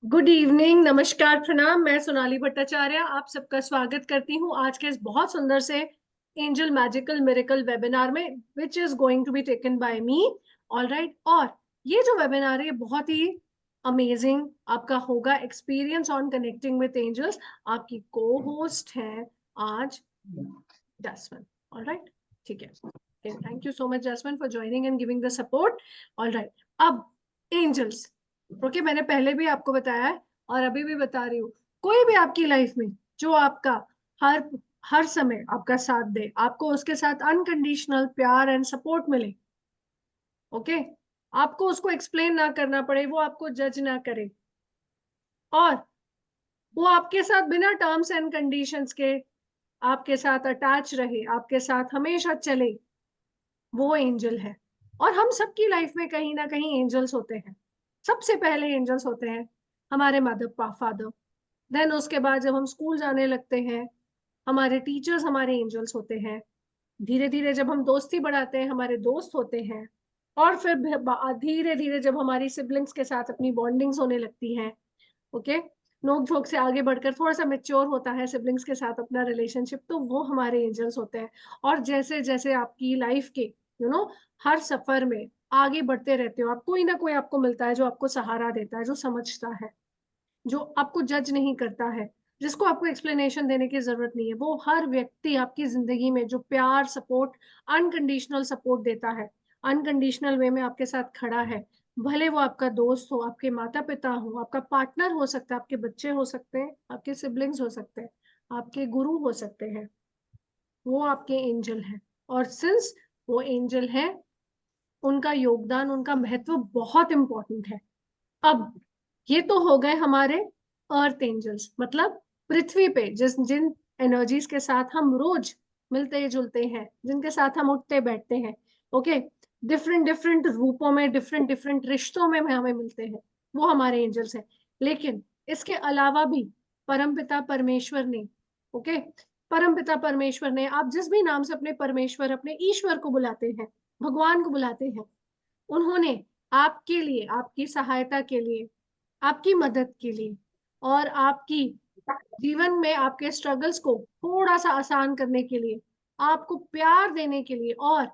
Good evening, नमस्कार, प्रणाम। मैं सोनाली भट्टाचार्य आप सबका स्वागत करती हूँ आज के इस बहुत सुंदर से एंजल मैजिकल मिरेकल वेबिनार में, which is going to be taken by me. All right. और ये जो वेबिनार है बहुत ही अमेजिंग आपका होगा। Experience on connecting with angels. आपकी को होस्ट है आज जैस्मिन। ऑल राइट, ठीक है। Thank you so much Jasmine for joining and giving the support. All right, अब एंजल्स। ओके, मैंने पहले भी आपको बताया है और अभी भी बता रही हूँ। कोई भी आपकी लाइफ में जो आपका हर हर समय आपका साथ दे, आपको उसके साथ अनकंडीशनल प्यार एंड सपोर्ट मिले। ओके, आपको उसको एक्सप्लेन ना करना पड़े, वो आपको जज ना करे और वो आपके साथ बिना टर्म्स एंड कंडीशंस के आपके साथ अटैच रहे, आपके साथ हमेशा चले, वो एंजल है। और हम सबकी लाइफ में कहीं ना कहीं एंजल्स होते हैं। सबसे पहले एंजल्स होते हैं हमारे मदर फादर। देन उसके बाद जब हम स्कूल जाने लगते हैं, हमारे टीचर्स हमारे एंजल्स होते हैं। धीरे धीरे जब हम दोस्ती बढ़ाते हैं, हमारे दोस्त होते हैं। और फिर धीरे धीरे जब हमारी सिबलिंग्स के साथ अपनी बॉन्डिंग्स होने लगती हैं, ओके, नोक झोंक से आगे बढ़कर थोड़ा सा मेच्योर होता है सिबलिंग्स के साथ अपना रिलेशनशिप, तो वो हमारे एंजल्स होते हैं। और जैसे जैसे आपकी लाइफ के हर सफर में आगे बढ़ते रहते हो, आप कोई ना कोई आपको मिलता है जो आपको सहारा देता है, जो समझता है, जो आपको जज नहीं करता है, जिसको आपको एक्सप्लेनेशन देने की जरूरत नहीं है। वो हर व्यक्ति आपकी जिंदगी में जो प्यार सपोर्ट अनकंडीशनल सपोर्ट देता है, अनकंडीशनल वे में आपके साथ खड़ा है, भले वो आपका दोस्त हो, आपके माता पिता हो, आपका पार्टनर हो सकता है, आपके बच्चे हो सकते हैं, आपके सिबलिंग्स हो सकते हैं, आपके गुरु हो सकते हैं, वो आपके एंजल है। और सिंस वो एंजल है, उनका योगदान, उनका महत्व बहुत इंपॉर्टेंट है। अब ये तो हो गए हमारे अर्थ एंजल्स, मतलब पृथ्वी पे जिस जिन एनर्जीज के साथ हम रोज मिलते जुलते हैं, जिनके साथ हम उठते बैठते हैं। ओके, डिफरेंट डिफरेंट रूपों में, डिफरेंट डिफरेंट रिश्तों में हमें मिलते हैं, वो हमारे एंजल्स हैं। लेकिन इसके अलावा भी परमपिता परमेश्वर ने, ओके, परमपिता परमेश्वर ने, आप जिस भी नाम से अपने परमेश्वर, अपने ईश्वर को बुलाते हैं, भगवान को बुलाते हैं, उन्होंने आपके लिए, आपकी सहायता के लिए, आपकी मदद के लिए और आपकी जीवन में आपके स्ट्रगल्स को थोड़ा सा आसान करने के लिए, आपको प्यार देने के लिए और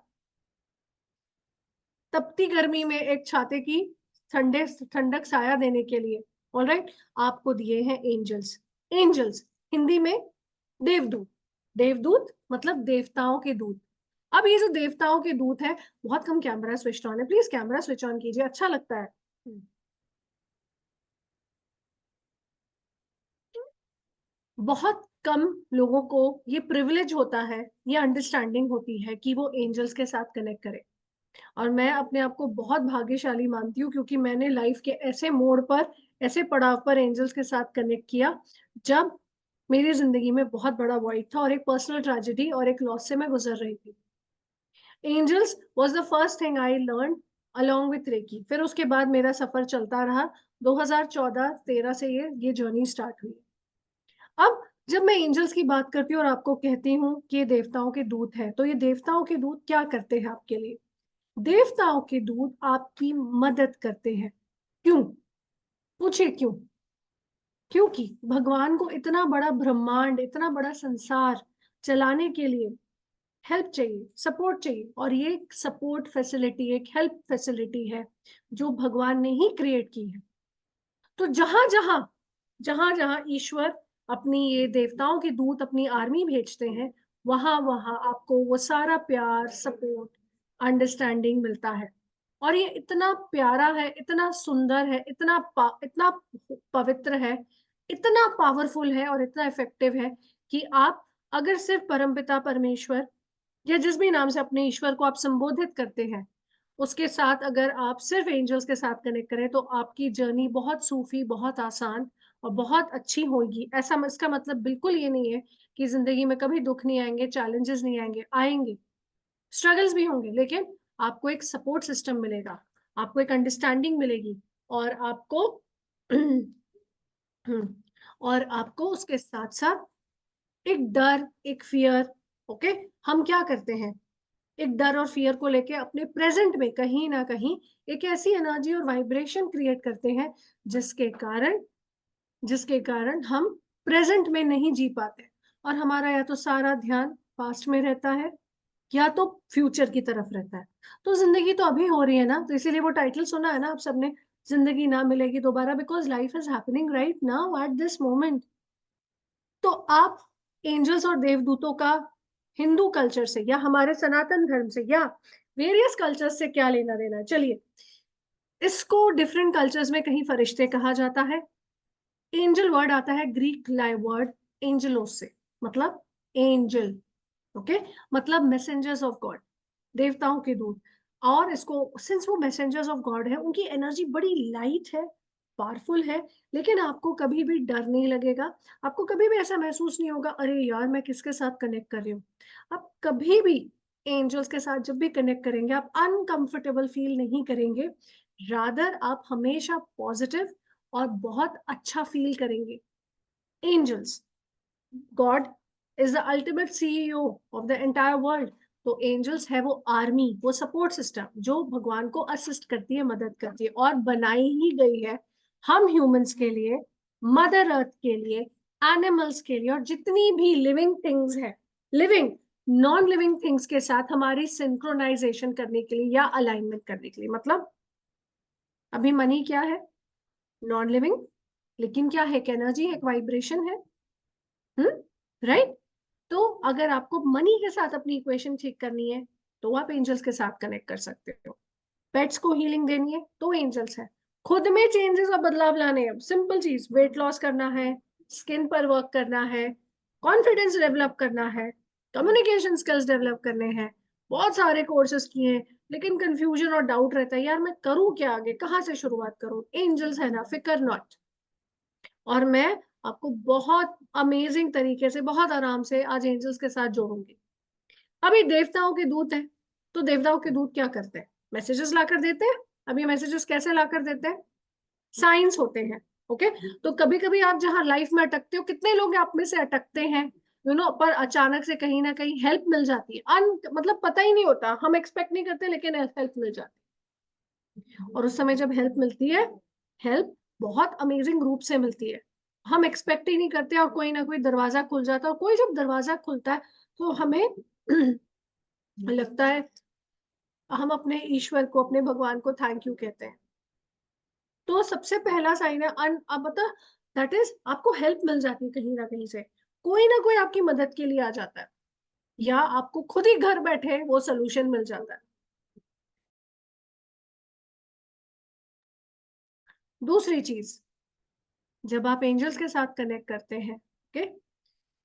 तपती गर्मी में एक छाते की ठंडे ठंडक साया देने के लिए, ऑलराइट, आपको दिए हैं एंजल्स। एंजल्स हिंदी में देवदूत। देवदूत मतलब देवताओं के दूत। अब ये जो देवताओं के दूत है, बहुत कम कैमरा स्विच ऑन है, प्लीज कैमरा स्विच ऑन कीजिए, अच्छा लगता है। बहुत कम लोगों को ये प्रिविलेज होता है, ये अंडरस्टैंडिंग होती है कि वो एंजल्स के साथ कनेक्ट करे। और मैं अपने आप को बहुत भाग्यशाली मानती हूँ, क्योंकि मैंने लाइफ के ऐसे मोड़ पर, ऐसे पड़ाव पर एंजल्स के साथ कनेक्ट किया जब मेरी जिंदगी में बहुत बड़ा वॉइड था और एक पर्सनल ट्रेजेडी और एक लॉस से मैं गुजर रही थी। Angels was the first thing I learn along with reiki. फिर उसके बाद मेरा सफर चलता रहा। 2014-13 से ये जर्नी स्टार्ट हुई। अब जब मैं एंजल्स की बात करती हूँ और आपको कहती हूँ कि ये देवताओं के दूत है, तो ये देवताओं के दूत क्या करते हैं आपके लिए? देवताओं के दूत आपकी मदद करते हैं। क्यों? पूछे क्यों? क्योंकि भगवान को इतना बड़ा ब्रह्मांड, इतना बड़ा संसार चलाने के लिए हेल्प चाहिए, सपोर्ट चाहिए, और ये सपोर्ट फैसिलिटी, एक हेल्प फैसिलिटी है जो भगवान ने ही क्रिएट की है। तो जहां जहां ईश्वर अपनी ये देवताओं के दूत अपनी आर्मी भेजते हैं, वहां वहां आपको वो सारा प्यार सपोर्ट अंडरस्टैंडिंग मिलता है। और ये इतना प्यारा है, इतना सुंदर है, इतना पवित्र है, इतना पावरफुल है और इतना इफेक्टिव है कि आप अगर सिर्फ परमपिता परमेश्वर या जिस भी नाम से अपने ईश्वर को आप संबोधित करते हैं, उसके साथ अगर आप सिर्फ एंजल्स के साथ कनेक्ट करें, तो आपकी जर्नी बहुत सूफी, बहुत आसान और बहुत अच्छी होगी। ऐसा इसका मतलब बिल्कुल ये नहीं है कि जिंदगी में कभी दुख नहीं आएंगे, चैलेंजेस नहीं आएंगे, आएंगे, स्ट्रगल्स भी होंगे, लेकिन आपको एक सपोर्ट सिस्टम मिलेगा, आपको एक अंडरस्टैंडिंग मिलेगी और आपको और आपको उसके साथ साथ एक डर, एक फियर। ओके, हम क्या करते हैं, एक डर और फियर को लेके अपने प्रेजेंट में कहीं ना कहीं एक ऐसी एनर्जी और वाइब्रेशन क्रिएट करते हैं जिसके कारण जिसके कारण हम प्रेजेंट में नहीं जी पाते और हमारा या तो सारा ध्यान पास्ट में रहता है या तो फ्यूचर की तरफ रहता है। तो जिंदगी तो अभी हो रही है ना, तो इसीलिए वो टाइटल सुना है ना आप सबने, जिंदगी ना मिलेगी दोबारा, because life is happening right now at this moment. तो आप एंजल्स और देवदूतों का हिंदू कल्चर से या हमारे सनातन धर्म से या वेरियस कल्चर्स से क्या लेना देना है? चलिए, इसको डिफरेंट कल्चर्स में कहीं फरिश्ते कहा जाता है। एंजल वर्ड आता है ग्रीक वर्ड एंजलोस से, मतलब एंजल, ओके, मतलब मैसेंजर्स ऑफ गॉड, देवताओं के दूत। और इसको सिंस वो मैसेंजर्स ऑफ गॉड है, उनकी एनर्जी बड़ी लाइट है, पावरफुल है, लेकिन आपको कभी भी डर नहीं लगेगा, आपको कभी भी ऐसा महसूस नहीं होगा अरे यार मैं किसके साथ कनेक्ट कर रही हूँ। आप कभी भी एंजल्स के साथ जब भी कनेक्ट करेंगे आप अनकंफर्टेबल फील नहीं करेंगे, रादर आप हमेशा पॉजिटिव और बहुत अच्छा फील करेंगे। Angels, God is the ultimate CEO of the entire world. तो एंजल्स है वो आर्मी, वो सपोर्ट सिस्टम जो भगवान को असिस्ट करती है, मदद करती है, और बनाई ही गई है हम ह्यूमंस के लिए, मदर अर्थ के लिए, एनिमल्स के लिए, और जितनी भी लिविंग थिंग्स है, लिविंग नॉन लिविंग थिंग्स के साथ हमारी सिंक्रोनाइजेशन करने के लिए या अलाइनमेंट करने के लिए। मतलब अभी मनी क्या है? नॉन लिविंग, लेकिन क्या है? एक एनर्जी है, एक वाइब्रेशन है। राइट? तो अगर आपको मनी के साथ अपनी इक्वेशन ठीक करनी है तो आप एंजल्स के साथ कनेक्ट कर सकते हो। पेट्स को हीलिंग देनी है तो एंजल्स है। खुद में चेंजेस और बदलाव लाने हैं, सिंपल चीज, वेट लॉस करना है, स्किन पर वर्क करना है, कॉन्फिडेंस डेवलप करना है, कम्युनिकेशन स्किल्स डेवलप करने हैं, बहुत सारे कोर्सेज किए हैं, लेकिन कंफ्यूजन और डाउट रहता है, यार मैं करूं क्या, आगे कहाँ से शुरुआत करूं? एंजल्स है ना, फिकर नॉट। और मैं आपको बहुत अमेजिंग तरीके से, बहुत आराम से आज एंजल्स के साथ जोड़ूंगी। अभी देवताओं के दूत हैं, तो देवताओं के दूत क्या करते हैं? मैसेजेस लाकर देते हैं। अब ये मैसेजेस कैसे लाकर देते हैं? साइंस होते हैं, ओके। तो कभी कभी आप जहां लाइफ में अटकते हो, कितने लोग आप में से अटकते हैं, पर अचानक से कहीं ना कहीं हेल्प मिल जाती है, मतलब पता ही नहीं होता, हम एक्सपेक्ट नहीं करते लेकिन हेल्प मिल जाती है। और उस समय जब हेल्प मिलती है, हेल्प बहुत अमेजिंग रूप से मिलती है, हम एक्सपेक्ट ही नहीं करते, और कोई ना कोई दरवाजा खुल जाता है, और कोई जब दरवाजा खुलता है तो हमें लगता है हम अपने ईश्वर को, अपने भगवान को थैंक यू कहते हैं। तो सबसे पहला साइन है अब बता, दैट इज आपको हेल्प मिल जाती है कहीं से, कोई ना कोई आपकी मदद के लिए आ जाता है, या आपको खुद ही घर बैठे वो सोल्यूशन मिल जाता है। दूसरी चीज, जब आप एंजल्स के साथ कनेक्ट करते हैं, ओके,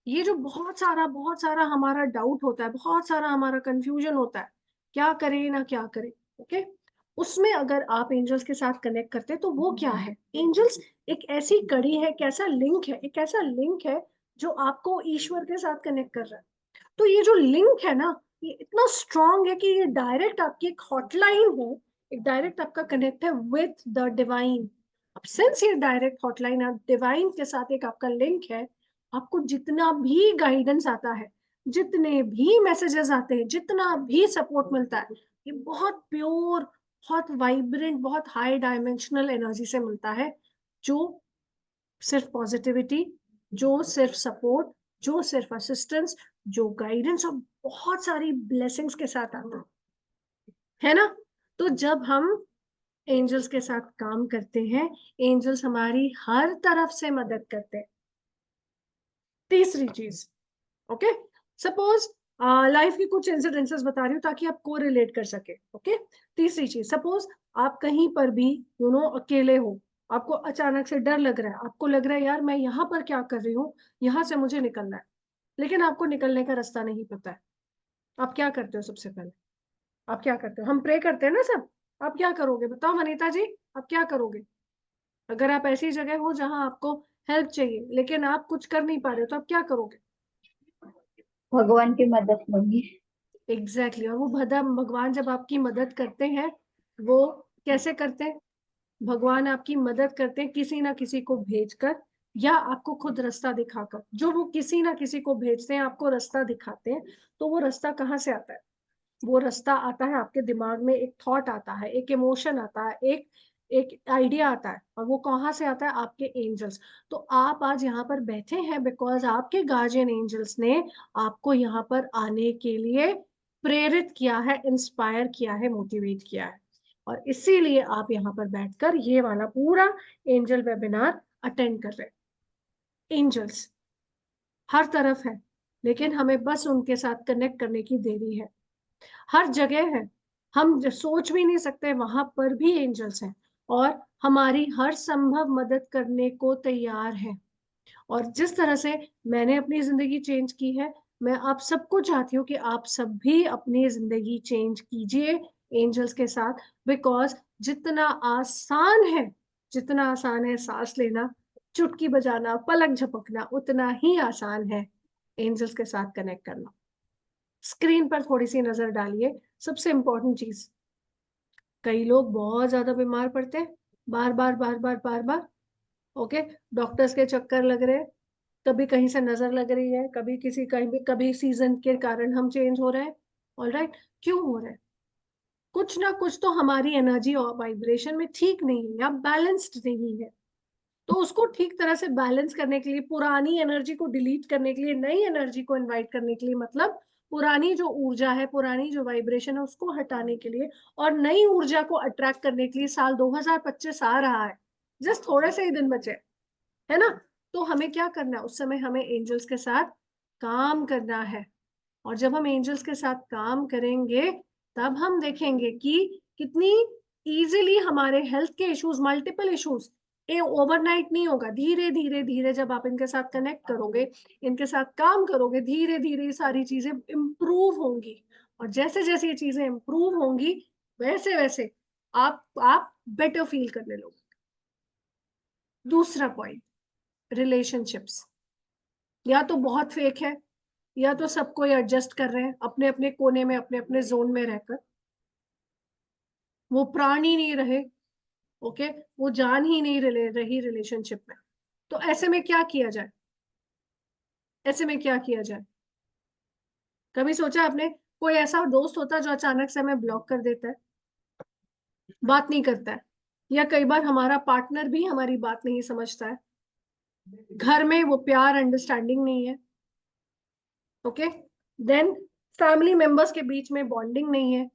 ये जो बहुत सारा हमारा डाउट होता है, बहुत सारा हमारा कंफ्यूजन होता है, क्या करें ना क्या करें, ओके, उसमें अगर आप एंजल्स के साथ कनेक्ट करते हैं तो वो क्या है? एंजल्स एक ऐसी कड़ी है, एक ऐसा लिंक है, एक ऐसा लिंक है जो आपको ईश्वर के साथ कनेक्ट कर रहा है। तो ये जो लिंक है ना, ये इतना स्ट्रांग है कि ये डायरेक्ट आपकी एक हॉटलाइन है, एक डायरेक्ट आपका कनेक्ट है विथ द डिवाइन। अब सिंस ये डायरेक्ट हॉटलाइन है, डिवाइन के साथ एक आपका लिंक है, आपको जितना भी गाइडेंस आता है, जितने भी मैसेजेस आते हैं, जितना भी सपोर्ट मिलता है, ये बहुत प्योर, बहुत वाइब्रेंट, बहुत हाई डायमेंशनल एनर्जी से मिलता है, जो सिर्फ पॉजिटिविटी, जो सिर्फ सपोर्ट, जो सिर्फ असिस्टेंस, जो गाइडेंस और बहुत सारी ब्लेसिंग्स के साथ आता है ना। तो जब हम एंजल्स के साथ काम करते हैं, एंजल्स हमारी हर तरफ से मदद करते हैं। तीसरी चीज, ओके, सपोज लाइफ की कुछ इंसिडेंसेस बता रही हूँ ताकि आप को रिलेट कर सके, ओके। तीसरी चीज, सपोज आप कहीं पर भी अकेले हो, आपको अचानक से डर लग रहा है, आपको लग रहा है यार मैं यहाँ पर क्या कर रही हूँ, यहाँ से मुझे निकलना है, लेकिन आपको निकलने का रास्ता नहीं पता है। आप क्या करते हो? सबसे पहले आप क्या करते हो? हम प्रे करते हैं ना सब, आप क्या करोगे बताओ वनीता जी? आप क्या करोगे अगर आप ऐसी जगह हो जहां आपको हेल्प चाहिए लेकिन आप कुछ कर नहीं पा रहे हो, तो आप क्या करोगे? भगवान की मदद लेंगे। एग्जैक्टली और वो भगवान जब आपकी मदद करते हैं, वो कैसे करते हैं? भगवान आपकी मदद करते हैं किसी ना किसी को भेजकर, या आपको खुद रास्ता दिखाकर। जो वो किसी ना किसी को भेजते हैं, आपको रास्ता दिखाते हैं, तो वो रास्ता कहाँ से आता है? वो रास्ता आता है आपके दिमाग में, एक थॉट आता है, एक इमोशन आता है, एक एक आइडिया आता है, और वो कहाँ से आता है? आपके एंजल्स। तो आप आज यहाँ पर बैठे हैं बिकॉज आपके गार्जियन एंजल्स ने आपको यहाँ पर आने के लिए प्रेरित किया है, इंस्पायर किया है, मोटिवेट किया है, और इसीलिए आप यहाँ पर बैठकर ये वाला पूरा एंजल वेबिनार अटेंड कर रहे हैं। एंजल्स हर तरफ है, लेकिन हमें बस उनके साथ कनेक्ट करने की देरी है। हर जगह है, हम सोच भी नहीं सकते वहां पर भी एंजल्स हैं, और हमारी हर संभव मदद करने को तैयार है। और जिस तरह से मैंने अपनी जिंदगी चेंज की है, मैं आप सबको चाहती हूँ कि आप सब भी अपनी जिंदगी चेंज कीजिए एंजल्स के साथ। बिकॉज जितना आसान है, जितना आसान है सांस लेना, चुटकी बजाना, पलक झपकना, उतना ही आसान है एंजल्स के साथ कनेक्ट करना। स्क्रीन पर थोड़ी सी नजर डालिए। सबसे इंपॉर्टेंट चीज, कई लोग बहुत ज्यादा बीमार पड़ते हैं, बार बार बार बार बार बार, ओके, डॉक्टर्स के चक्कर लग रहे हैं, कभी कहीं से नजर लग रही है, कभी किसी कहीं कभी सीजन के कारण हम चेंज हो रहे हैं। ऑलराइट, क्यों हो रहा है? कुछ ना कुछ तो हमारी एनर्जी और वाइब्रेशन में ठीक नहीं है या बैलेंस्ड नहीं है। तो उसको ठीक तरह से बैलेंस करने के लिए, पुरानी एनर्जी को डिलीट करने के लिए, नई एनर्जी को इनवाइट करने के लिए, मतलब पुरानी जो ऊर्जा है, पुरानी जो वाइब्रेशन है, उसको हटाने के लिए और नई ऊर्जा को अट्रैक्ट करने के लिए साल 2025 आ रहा है। जस्ट थोड़े से ही दिन बचे, है ना? तो हमें क्या करना है? उस समय हमें एंजल्स के साथ काम करना है। और जब हम एंजल्स के साथ काम करेंगे, तब हम देखेंगे कि कितनी इजीली हमारे हेल्थ के इश्यूज, मल्टीपल इश्यूज, ये ओवरनाइट नहीं होगा। धीरे धीरे धीरे जब आप इनके साथ कनेक्ट करोगे, इनके साथ काम करोगे, धीरे धीरे ये सारी चीजें इम्प्रूव होंगी। और जैसे जैसे ये चीजें इम्प्रूव होंगी, वैसे वैसे आप बेटर फील करने लगोगे। दूसरा पॉइंट, रिलेशनशिप्स या तो बहुत फेक है, या तो सबको एडजस्ट कर रहे हैं अपने अपने कोने में, अपने अपने जोन में रहकर। वो प्राण ही नहीं रहे, ओके, वो जान ही नहीं रही रिलेशनशिप में। तो ऐसे में क्या किया जाए? ऐसे में क्या किया जाए? कभी सोचा आपने? कोई ऐसा दोस्त होता है जो अचानक से हमें ब्लॉक कर देता है, बात नहीं करता है, या कई बार हमारा पार्टनर भी हमारी बात नहीं समझता है, घर में वो प्यार अंडरस्टैंडिंग नहीं है, ओके, देन फैमिली मेंबर्स के बीच में बॉन्डिंग नहीं है,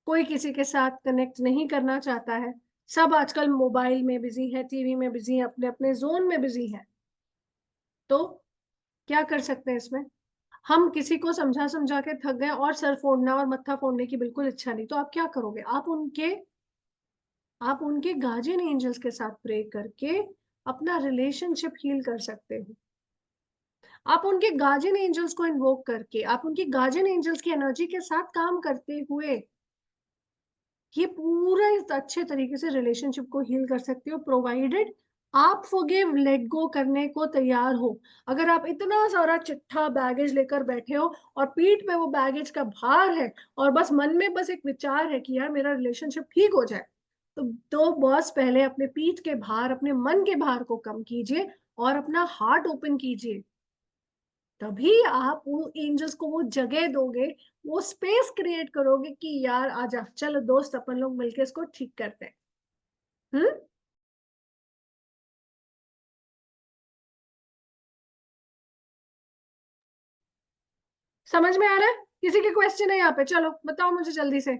कोई किसी के साथ कनेक्ट नहीं करना चाहता है, सब आजकल मोबाइल में बिजी है, टीवी में बिजी है, अपने अपने जोन में बिजी है। तो क्या कर सकते हैं इसमें? हम किसी को समझा समझा के थक गए और सर फोड़ना और मत्था फोड़ने की बिल्कुल इच्छा नहीं, तो आप क्या करोगे? आप उनके गार्जियन एंजल्स के साथ प्रे करके अपना रिलेशनशिप हील कर सकते हो। आप उनके गार्जियन एंजल्स को इन्वोक करके, आप उनकी गार्जियन एंजल्स की एनर्जी के साथ काम करते हुए ये पूरा इस अच्छे तरीके से रिलेशनशिप को हील कर सकते हो, प्रोवाइडेड आप फॉरगिव, लेट गो करने को तैयार हो। अगर आप इतना सारा चिट्ठा बैगेज लेकर बैठे हो और पीठ पे वो बैगेज का भार है, और बस मन में बस एक विचार है कि यार मेरा रिलेशनशिप ठीक हो जाए, तो बॉस पहले अपने पीठ के भार, अपने मन के भार को कम कीजिए और अपना हार्ट ओपन कीजिए। तभी आप वो एंजल्स को वो जगह दोगे, वो स्पेस क्रिएट करोगे कि यार आजा, चलो दोस्त, अपन लोग मिलके इसको ठीक करते हैं। हम्म, समझ में आ रहा है? किसी के क्वेश्चन है यहाँ पे? चलो बताओ मुझे जल्दी से,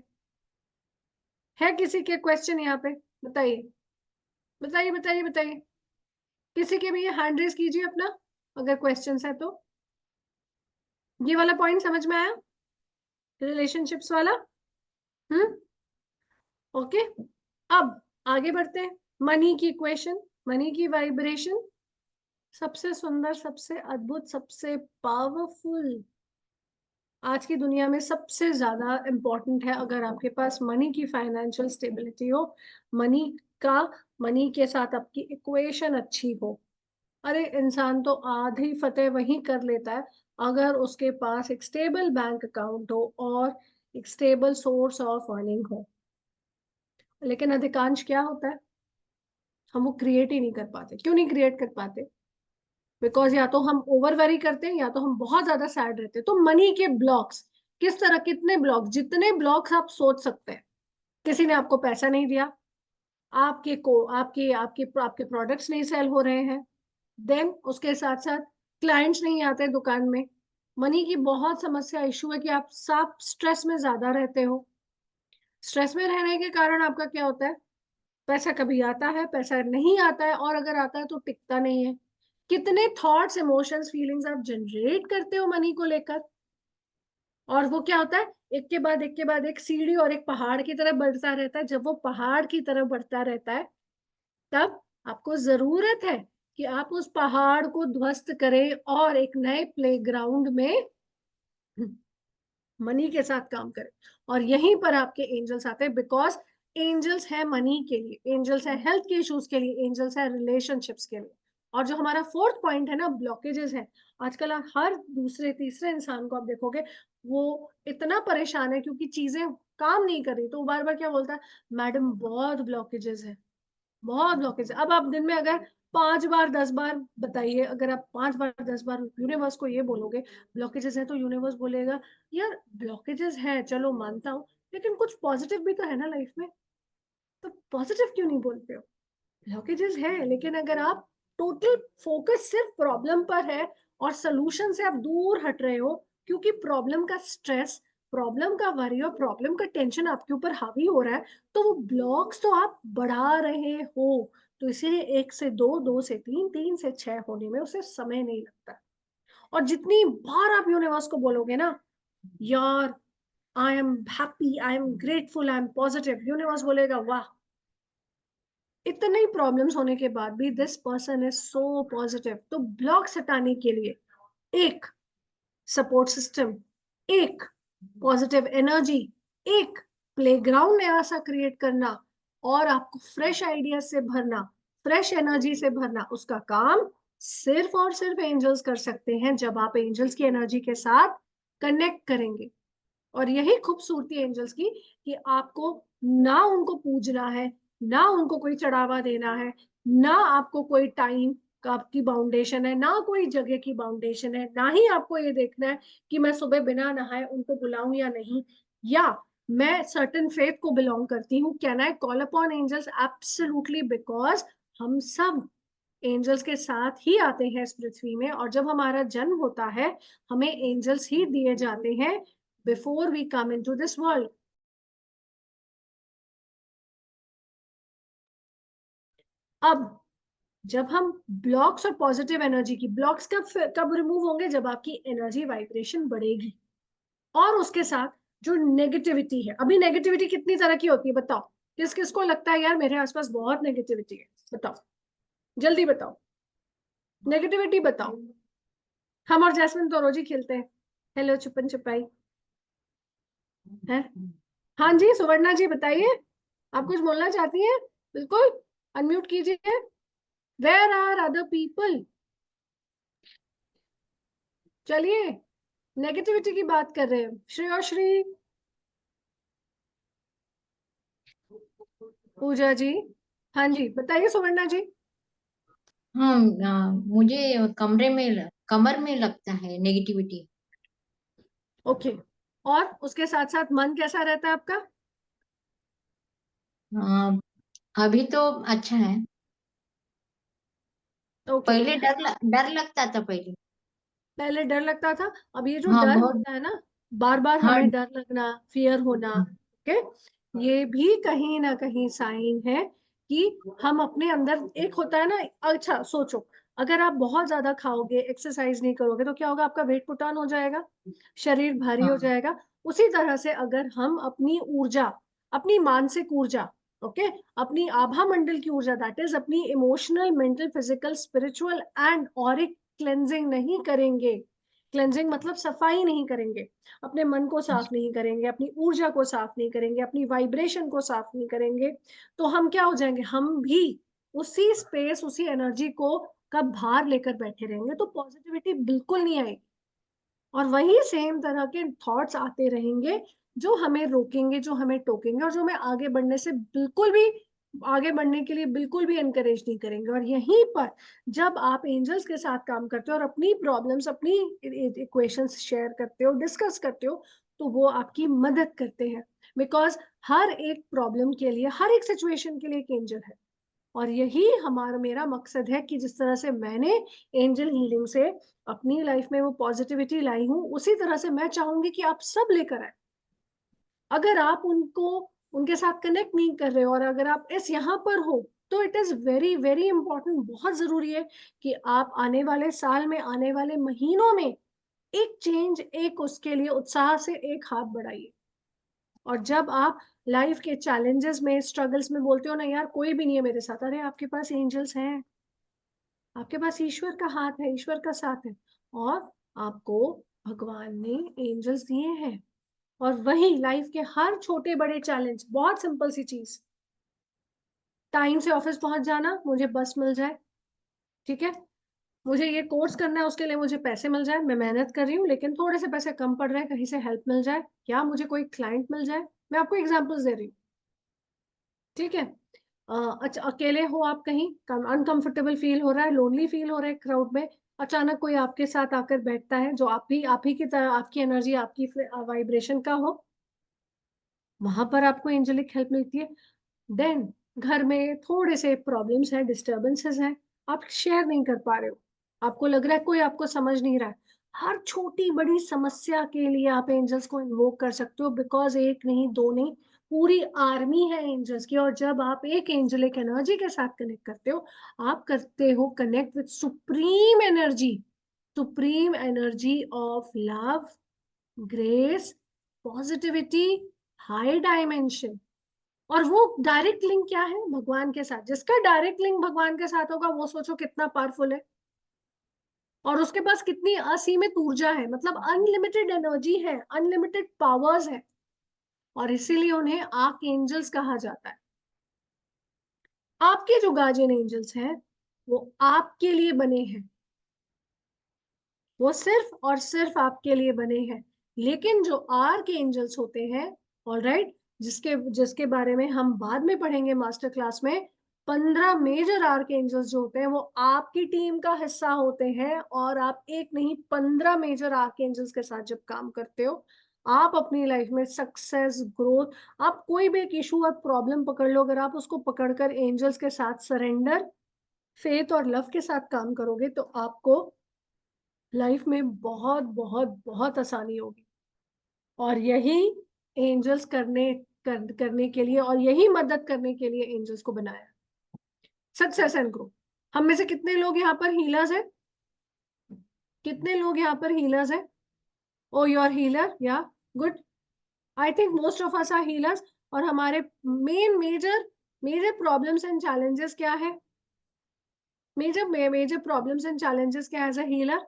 है किसी के क्वेश्चन यहाँ पे? बताइए बताइए बताइए बताइए। किसी के भी हैंड रेज कीजिए अपना, अगर क्वेश्चन है तो। ये वाला पॉइंट समझ में आया, रिलेशनशिप्स वाला? हम्म, ओके। अब आगे बढ़ते हैं। मनी की इक्वेशन, मनी की वाइब्रेशन, सबसे सुंदर, सबसे अद्भुत, सबसे पावरफुल, आज की दुनिया में सबसे ज्यादा इंपॉर्टेंट है। अगर आपके पास मनी की फाइनेंशियल स्टेबिलिटी हो, मनी का, मनी के साथ आपकी इक्वेशन अच्छी हो, अरे इंसान तो आधी फतेह वही कर लेता है अगर उसके पास एक स्टेबल बैंक अकाउंट हो और एक स्टेबल सोर्स ऑफ अर्निंग हो। लेकिन अधिकांश क्या होता है, हम वो क्रिएट ही नहीं कर पाते। क्यों नहीं क्रिएट कर पाते? बिकॉज या तो हम ओवर वरी करते हैं, या तो हम बहुत ज्यादा सैड रहते हैं। तो मनी के ब्लॉक्स किस तरह, कितने ब्लॉक्स, जितने ब्लॉक्स आप सोच सकते हैं। किसी ने आपको पैसा नहीं दिया, आपके आपके प्रोडक्ट्स नहीं सेल हो रहे हैं, देन उसके साथ साथ क्लाइंट्स नहीं आते दुकान में, मनी की बहुत समस्या इशू है कि आप सब स्ट्रेस में ज्यादा रहते हो। स्ट्रेस में रहने के कारण आपका क्या होता है, पैसा कभी आता है, पैसा नहीं आता है, और अगर आता है तो टिकता नहीं है। कितने थॉट्स, इमोशंस, फीलिंग्स आप जनरेट करते हो मनी को लेकर, और वो क्या होता है, एक के बाद एक के बाद एक सीढ़ी और एक पहाड़ की तरफ बढ़ता रहता है। जब वो पहाड़ की तरफ बढ़ता रहता है, तब आपको जरूरत है कि आप उस पहाड़ को ध्वस्त करें और एक नए प्लेग्राउंड में मनी के साथ काम करें। और यहीं पर आपके एंजल्स आते हैं, बिकॉज एंजल्स है मनी के लिए, एंजल्स है हेल्थ के इश्यूज के लिए, एंजल्स है रिलेशनशिप्स के लिए। और जो हमारा फोर्थ पॉइंट है ना, ब्लॉकेजेस है। आजकल आप हर दूसरे तीसरे इंसान को आप देखोगे, वो इतना परेशान है क्योंकि चीजें काम नहीं कर रही, तो वो बार बार क्या बोलता है, मैडम बहुत ब्लॉकेजेस है, बहुत ब्लॉकेज है। अब आप दिन में अगर 5 बार 10 बार बताइए, अगर आप 5 बार 10 बार यूनिवर्स को ये बोलोगे ब्लॉकेजेस है, तो यूनिवर्स बोलेगा यार ब्लॉकेजेस है, चलो मानता हूँ, लेकिन कुछ पॉजिटिव भी तो है ना लाइफ में, तो पॉजिटिव क्यों नहीं बोलते हो। ब्लॉकेजेस है, लेकिन अगर आप टोटल फोकस सिर्फ प्रॉब्लम पर है और सोल्यूशन से आप दूर हट रहे हो, क्योंकि प्रॉब्लम का स्ट्रेस, प्रॉब्लम का वरी और प्रॉब्लम का टेंशन आपके ऊपर हावी हो रहा है, तो वो ब्लॉक्स तो आप बढ़ा रहे हो। तो इसीलिए 1 से 2, 2 से 3, 3 से 6 होने में उसे समय नहीं लगता। और जितनी बार आप यूनिवर्स को बोलोगे ना, यार I am happy, I am grateful, I am positive, universe बोलेगा वाह, इतनी प्रॉब्लम्स होने के बाद भी this person is so positive. तो ब्लॉक्स हटाने के लिए एक सपोर्ट सिस्टम, एक पॉजिटिव एनर्जी, एक प्लेग्राउंड नया सा क्रिएट करना, और आपको फ्रेश आइडिया से भरना, फ्रेश एनर्जी से भरना, उसका काम सिर्फ और सिर्फ एंजल्स कर सकते हैं, जब आप एंजल्स की एनर्जी के साथ कनेक्ट करेंगे। और यही खूबसूरती है एंजल्स की, कि आपको ना उनको पूजना है, ना उनको कोई चढ़ावा देना है, ना आपको कोई टाइम का की बाउंडेशन है, ना कोई जगह की बाउंडेशन है, ना ही आपको ये देखना है कि मैं सुबह बिना नहाए उनको बुलाऊं या नहीं, या मैं सर्टेन फेथ को बिलोंग करती हूँ, can I call upon angels, absolutely, because हम सब एंजल्स के साथ ही आते हैं इस पृथ्वी में। और जब हमारा जन्म होता है, हमें एंजल्स ही दिए जाते हैं before we come into this world. अब जब हम ब्लॉक्स और पॉजिटिव एनर्जी की, ब्लॉक्स कब रिमूव होंगे, जब आपकी एनर्जी वाइब्रेशन बढ़ेगी। और उसके साथ जो नेगेटिविटी है, अभी नेगेटिविटी कितनी तरह की होती है बताओ, किस किस को लगता है यार मेरे आसपास बहुत नेगेटिविटी है, बताओ, जल्दी बताओ, नेगेटिविटी बताओ। हम और जैस्मिन तो रोज ही खेलते हैं, हेलो छुपन छुपाई है। हाँ जी सुवर्णा जी बताइए, आप कुछ बोलना चाहती हैं, बिल्कुल अनम्यूट कीजिए। वेयर आर अदर पीपल, चलिए नेगेटिविटी की बात कर रहे हैं। श्री और श्री, पूजा जी, हाँ जी बताइए सुवर्णा जी। हाँ, मुझे कमर में लगता है नेगेटिविटी। ओके, और उसके साथ साथ मन कैसा रहता है आपका। अभी तो अच्छा है। ओके, पहले डर लगता था पहले। पहले डर लगता था, अब ये जो हाँ डर बहुत। होता है ना, बार बार हाँ। हमें डर लगना, फियर होना, ओके, ये भी कहीं ना कहीं साइन है कि हम अपने अंदर, एक होता है ना, अच्छा सोचो, अगर आप बहुत ज्यादा खाओगे, एक्सरसाइज नहीं करोगे, तो क्या होगा, आपका वेट पुट ऑन हो जाएगा, शरीर भारी हो हाँ। जाएगा। उसी तरह से अगर हम अपनी ऊर्जा, अपनी मानसिक ऊर्जा, ओके, अपनी आभा मंडल की ऊर्जा, दैट इज अपनी emotional, mental, physical, spiritual and Auric cleansing नहीं करेंगे, क्लेंजिंग मतलब सफाई नहीं करेंगे, अपने मन को साफ नहीं करेंगे, अपनी ऊर्जा को साफ नहीं करेंगे, अपनी वाइब्रेशन को साफ नहीं करेंगे, तो हम क्या हो जाएंगे, हम भी उसी स्पेस, उसी एनर्जी को का भार लेकर बैठे रहेंगे, तो पॉजिटिविटी बिल्कुल नहीं आएगी। और वही सेम तरह के थॉट्स आते रहेंगे, जो हमें रोकेंगे, जो हमें टोकेंगे, और जो हमें आगे बढ़ने से बिल्कुल भी, आगे बढ़ने के लिए बिल्कुल भी एनकरेज नहीं करेंगे। और यहीं पर जब आप एंजल्स के साथ काम करते हो और अपनी प्रॉब्लम्स, अपनी इक्वेशंस शेयर करते हो, डिस्कस करते हो, तो वो आपकी मदद करते हैं। बिकॉज हर एक प्रॉब्लम के लिए, हर एक सिचुएशन के लिए एक एंजल है। और यही हमारा मेरा मकसद है कि जिस तरह से मैंने एंजल हीलिंग से अपनी लाइफ में वो पॉजिटिविटी लाई हूँ, उसी तरह से मैं चाहूंगी कि आप सब लेकर आए। अगर आप उनको उनके साथ कनेक्ट नहीं कर रहे हो और अगर आप इस यहाँ पर हो, तो it is very very important, बहुत जरूरी है कि आप आने वाले साल में, आने वाले महीनों में एक चेंज, एक उसके लिए उत्साह से एक हाथ बढ़ाइए। और जब आप लाइफ के चैलेंजेस में, स्ट्रगल्स में बोलते हो ना यार कोई भी नहीं है मेरे साथ, अरे आपके पास एंजल्स हैं, आपके पास ईश्वर का हाथ है, ईश्वर का साथ है, और आपको भगवान ने एंजल्स दिए हैं। और वही लाइफ के हर छोटे बड़े चैलेंज, बहुत सिंपल सी चीज, टाइम से ऑफिस पहुंच जाना, मुझे बस मिल जाए, ठीक है, मुझे ये कोर्स करना है उसके लिए मुझे पैसे मिल जाए, मैं मेहनत कर रही हूँ लेकिन थोड़े से पैसे कम पड़ रहे हैं, कहीं से हेल्प मिल जाए, या मुझे कोई क्लाइंट मिल जाए। मैं आपको एग्जांपल्स दे रही हूँ, ठीक है। अच्छा, अकेले हो आप, कहीं अनकंफर्टेबल फील हो रहा है, लोनली फील हो रहा है क्राउड में, अचानक कोई आपके साथ आकर बैठता है जो आप ही की तरह, आपकी एनर्जी, आपकी वाइब्रेशन का हो, वहां पर आपको एंजेलिक हेल्प मिलती है। देन घर में थोड़े से प्रॉब्लम्स हैं, डिस्टर्बेंसेस हैं, आप शेयर नहीं कर पा रहे हो, आपको लग रहा है कोई आपको समझ नहीं रहा है, हर छोटी बड़ी समस्या के लिए आप एंजल्स को इन्वोक कर सकते हो, बिकॉज एक नहीं, दो नहीं, पूरी आर्मी है एंजल्स की। और जब आप एक एंजेलिक एनर्जी के साथ कनेक्ट करते हो, आप करते हो connect with supreme energy, supreme energy of love, grace, positivity, high dimension. और वो डायरेक्ट लिंक क्या है? भगवान के साथ। जिसका डायरेक्ट लिंक भगवान के साथ होगा, वो सोचो कितना पावरफुल है, और उसके पास कितनी असीमित ऊर्जा है, मतलब अनलिमिटेड एनर्जी है, अनलिमिटेड पावर्स है, और इसीलिए उन्हें आर्क एंजल्स कहा जाता है। आपके जो गार्जियन एंजल्स हैं, वो आपके लिए बने हैं, वो सिर्फ और सिर्फ आपके लिए बने हैं। लेकिन जो आर्क एंजल्स होते हैं, ऑलराइट, जिसके जिसके बारे में हम बाद में पढ़ेंगे मास्टर क्लास में, 15 मेजर आर्क एंजल्स जो होते हैं वो आपकी टीम का हिस्सा होते हैं। और आप एक नहीं, 15 मेजर आर्क एंजल्स के साथ जब काम करते हो, आप अपनी लाइफ में सक्सेस, ग्रोथ, आप कोई भी एक इशू और प्रॉब्लम पकड़ लो, अगर आप उसको पकड़कर एंजल्स के साथ सरेंडर, फेथ और लव के साथ काम करोगे, तो आपको लाइफ में बहुत बहुत बहुत आसानी होगी। और यही एंजल्स करने के लिए, और यही मदद करने के लिए एंजल्स को बनाया, सक्सेस एंड ग्रो। हम में से कितने लोग यहाँ पर हीलर्स हैं? कितने लोग यहाँ पर हीलर्स हैं? Oh you are healer, yeah good. I think most of us are healers. और हमारे major major problems and challenges क्या है? मेजर प्रॉब्लम्स एंड चैलेंजेस क्या है as a healer?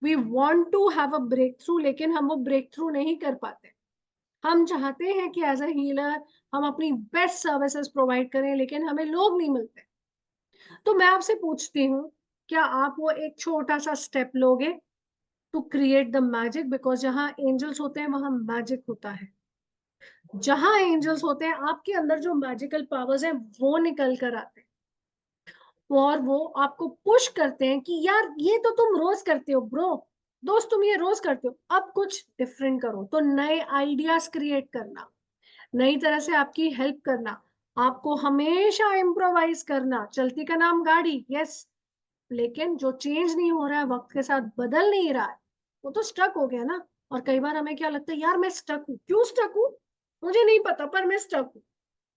We want to have a breakthrough, लेकिन हम वो break through नहीं कर पाते। हम चाहते हैं कि एज अ हीलर हम अपनी बेस्ट सर्विसेज प्रोवाइड करें, लेकिन हमें लोग नहीं मिलते। तो मैं आपसे पूछती हूँ, क्या आप वो एक छोटा सा स्टेप लोगे to create the magic? Because जहाँ एंजल्स होते हैं वहां मैजिक होता है। जहां एंजल्स होते हैं, आपके अंदर जो मैजिकल पावर्स हैं वो निकल कर आते हैं, और वो आपको पुश करते हैं कि यार ये तो तुम रोज करते हो ब्रो, दोस्त तुम ये रोज करते हो, अब कुछ डिफरेंट करो। तो नए आइडियाज क्रिएट करना, नई तरह से आपकी हेल्प करना, आपको हमेशा इम्प्रोवाइज करना, चलती का नाम गाड़ी, यस, लेकिन जो चेंज नहीं हो रहा है, वक्त के साथ बदल नहीं रहा है, वो तो स्टक हो गया ना। और कई बार हमें क्या लगता है, यार मैं स्टक हूँ, क्यों स्टक हूँ मुझे नहीं पता, पर मैं स्टक हूँ।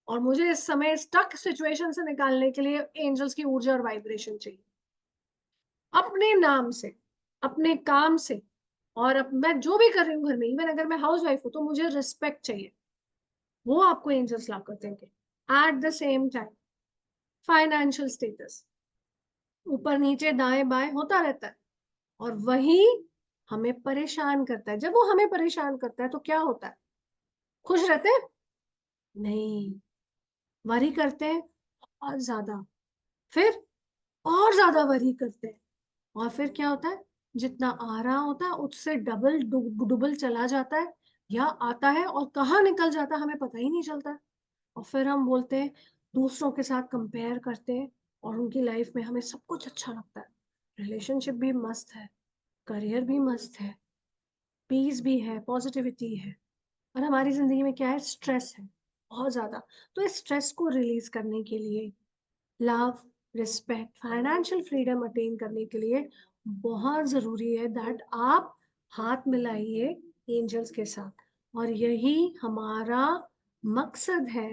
और मुझे इस समय स्टक सिचुएशन से निकालने के लिए एंजल्स की ऊर्जा और वाइब्रेशन चाहिए, अपने नाम से, अपने काम से। और अब मैं जो भी कर रही हूँ घर में, इवन अगर मैं हाउस वाइफ हूँ, तो मुझे रिस्पेक्ट चाहिए, वो आपको एंजल्स ला कर देंगे। At the same time financial status ऊपर नीचे दाएं बाएं होता रहता है, और वही हमें परेशान करता है। जब वो हमें परेशान करता है तो क्या होता है? खुश रहते हैं? नहीं, वरी करते हैं और ज्यादा, फिर और ज्यादा वरी करते हैं, और फिर क्या होता है? जितना आ रहा होता है उससे डबल डुबल चला जाता है, या आता है और कहाँ निकल जाता है हमें पता ही नहीं चलता है। और फिर हम बोलते हैं, दूसरों के साथ कंपेयर करते हैं, और उनकी लाइफ में हमें सब कुछ अच्छा लगता है, रिलेशनशिप भी मस्त है, करियर भी मस्त है, पीस भी है, पॉजिटिविटी है, और हमारी जिंदगी में क्या है, स्ट्रेस है बहुत ज्यादा। तो इस स्ट्रेस को रिलीज करने के लिए, love, respect, financial freedom attain करने के लिए बहुत जरूरी है दैट आप हाथ मिलाइए एंजल्स के साथ। और यही हमारा मकसद है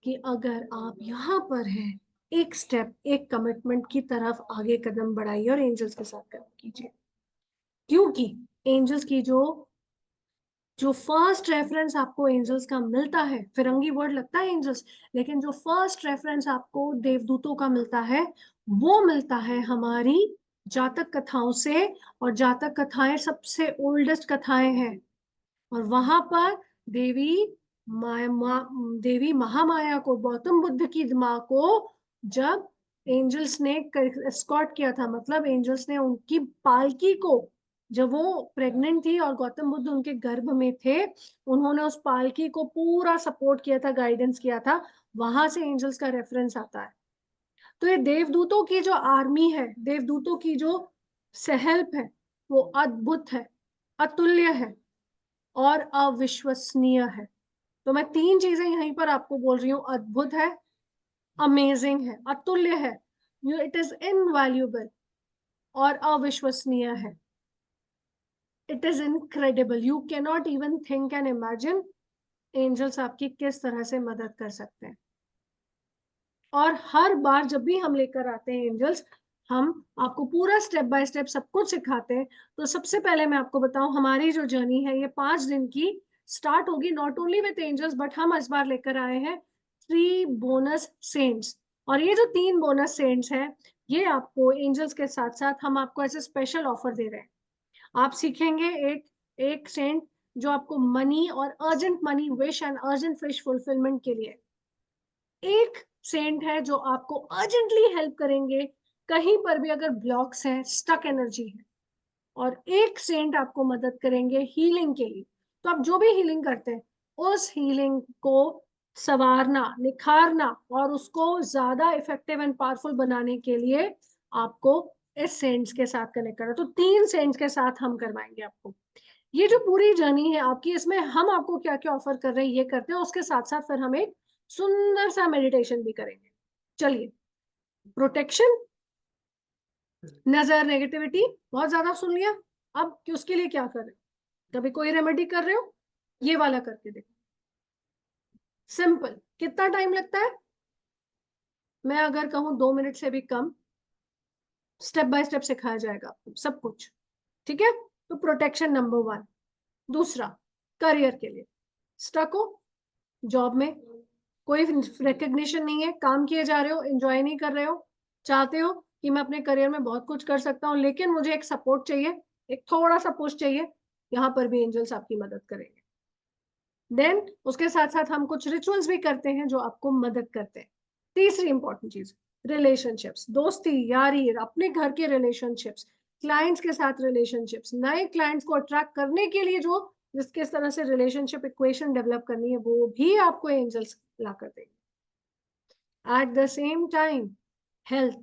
कि अगर आप यहाँ पर हैं, एक स्टेप, एक कमिटमेंट की तरफ आगे कदम बढ़ाइए और एंजल्स के साथ काम कीजिए। क्योंकि एंजल्स की जो फर्स्ट रेफरेंस आपको एंजल्स का मिलता है, फिरंगी वर्ड लगता है एंजल्स, लेकिन जो फर्स्ट रेफरेंस आपको देवदूतों का मिलता है, वो मिलता है हमारी जातक कथाओं से। और जातक कथाएं सबसे ओल्डेस्ट कथाएं हैं। और वहां पर देवी देवी महामाया को, गौतम बुद्ध की माँ को जब एंजल्स ने एस्कॉर्ट किया था, मतलब एंजल्स ने उनकी पालकी को, जब वो प्रेग्नेंट थी और गौतम बुद्ध उनके गर्भ में थे, उन्होंने उस पालकी को पूरा सपोर्ट किया था, गाइडेंस किया था। वहां से एंजल्स का रेफरेंस आता है। तो ये देवदूतों की जो आर्मी है, देवदूतों की जो हेल्प है, वो अद्भुत है, अतुल्य है और अविश्वसनीय है। तो मैं 3 चीजें यहीं पर आपको बोल रही हूँ, अद्भुत है, अमेजिंग है, अतुल्य है, इट इज इनवैल्यूएबल, और अविश्वसनीय है, it is incredible. You can not even think and imagine angels आपकी किस तरह से मदद कर सकते हैं। और हर बार जब भी हम लेकर आते हैं एंजल्स, हम आपको पूरा स्टेप बाय स्टेप सब कुछ सिखाते हैं। तो सबसे पहले मैं आपको बताऊं, हमारी जो जर्नी है ये 5 दिन की स्टार्ट होगी not only with angels, but हम इस बार लेकर आए हैं 3 बोनस सेंट्स। और ये जो 3 बोनस सेंट्स हैं, ये आपको एंजल्स के साथ साथ हम आपको ऐसे स्पेशल ऑफर दे रहे हैं। आप सीखेंगे एक एक सेंट जो आपको मनी और urgent money wish and urgent wish fulfilment के लिए, एक सेंट है जो आपको अर्जेंटली हेल्प करेंगे कहीं पर भी अगर ब्लॉक्स हैं, स्टक एनर्जी है, और एक सेंट आपको मदद करेंगे हीलिंग के लिए। तो आप जो भी हीलिंग करते हैं, उस हीलिंग को संवारना, निखारना और उसको ज्यादा इफेक्टिव एंड पावरफुल बनाने के लिए आपको इस सेंट्स के साथ कनेक्ट करना। तो 3 सेंट्स के साथ हम करवाएंगे आपको ये जो पूरी जर्नी है आपकी। इसमें हम आपको क्या क्या ऑफर कर रहे हैं ये करते हैं, उसके साथ साथ फिर हम एक सुंदर सा मेडिटेशन भी करेंगे। चलिए, प्रोटेक्शन, नजर, नेगेटिविटी बहुत ज्यादा सुन लिया। अब कि उसके लिए क्या कर रहे हो, कभी कोई रेमेडी कर रहे हो, ये वाला करके देखो। सिंपल, कितना टाइम लगता है, मैं अगर कहूँ 2 मिनट से भी कम, स्टेप बाय स्टेप सिखाया जाएगा आपको सब कुछ। ठीक है, तो प्रोटेक्शन नंबर 1। दूसरा, करियर के लिए, स्टक हो जॉब में, कोई रिकग्निशन नहीं है, काम किए जा रहे हो, एंजॉय नहीं कर रहे हो, चाहते हो कि मैं अपने करियर में बहुत कुछ कर सकता हूँ, लेकिन मुझे एक सपोर्ट चाहिए, एक थोड़ा सा पुश चाहिए, यहाँ पर भी एंजल्स आपकी मदद करेंगे। देन उसके साथ साथ हम कुछ रिचुअल्स भी करते हैं जो आपको मदद करते हैं। तीसरी इंपॉर्टेंट चीज, रिलेशनशिप्स, दोस्ती, यारी, अपने घर के रिलेशनशिप्स, क्लाइंट्स के साथ रिलेशनशिप्स, नए क्लाइंट्स को अट्रैक्ट करने के लिए जो जिस किस तरह से रिलेशनशिप इक्वेशन डेवलप करनी है, वो भी आपको एंजल्स ला कर देंगे। At the same time, health,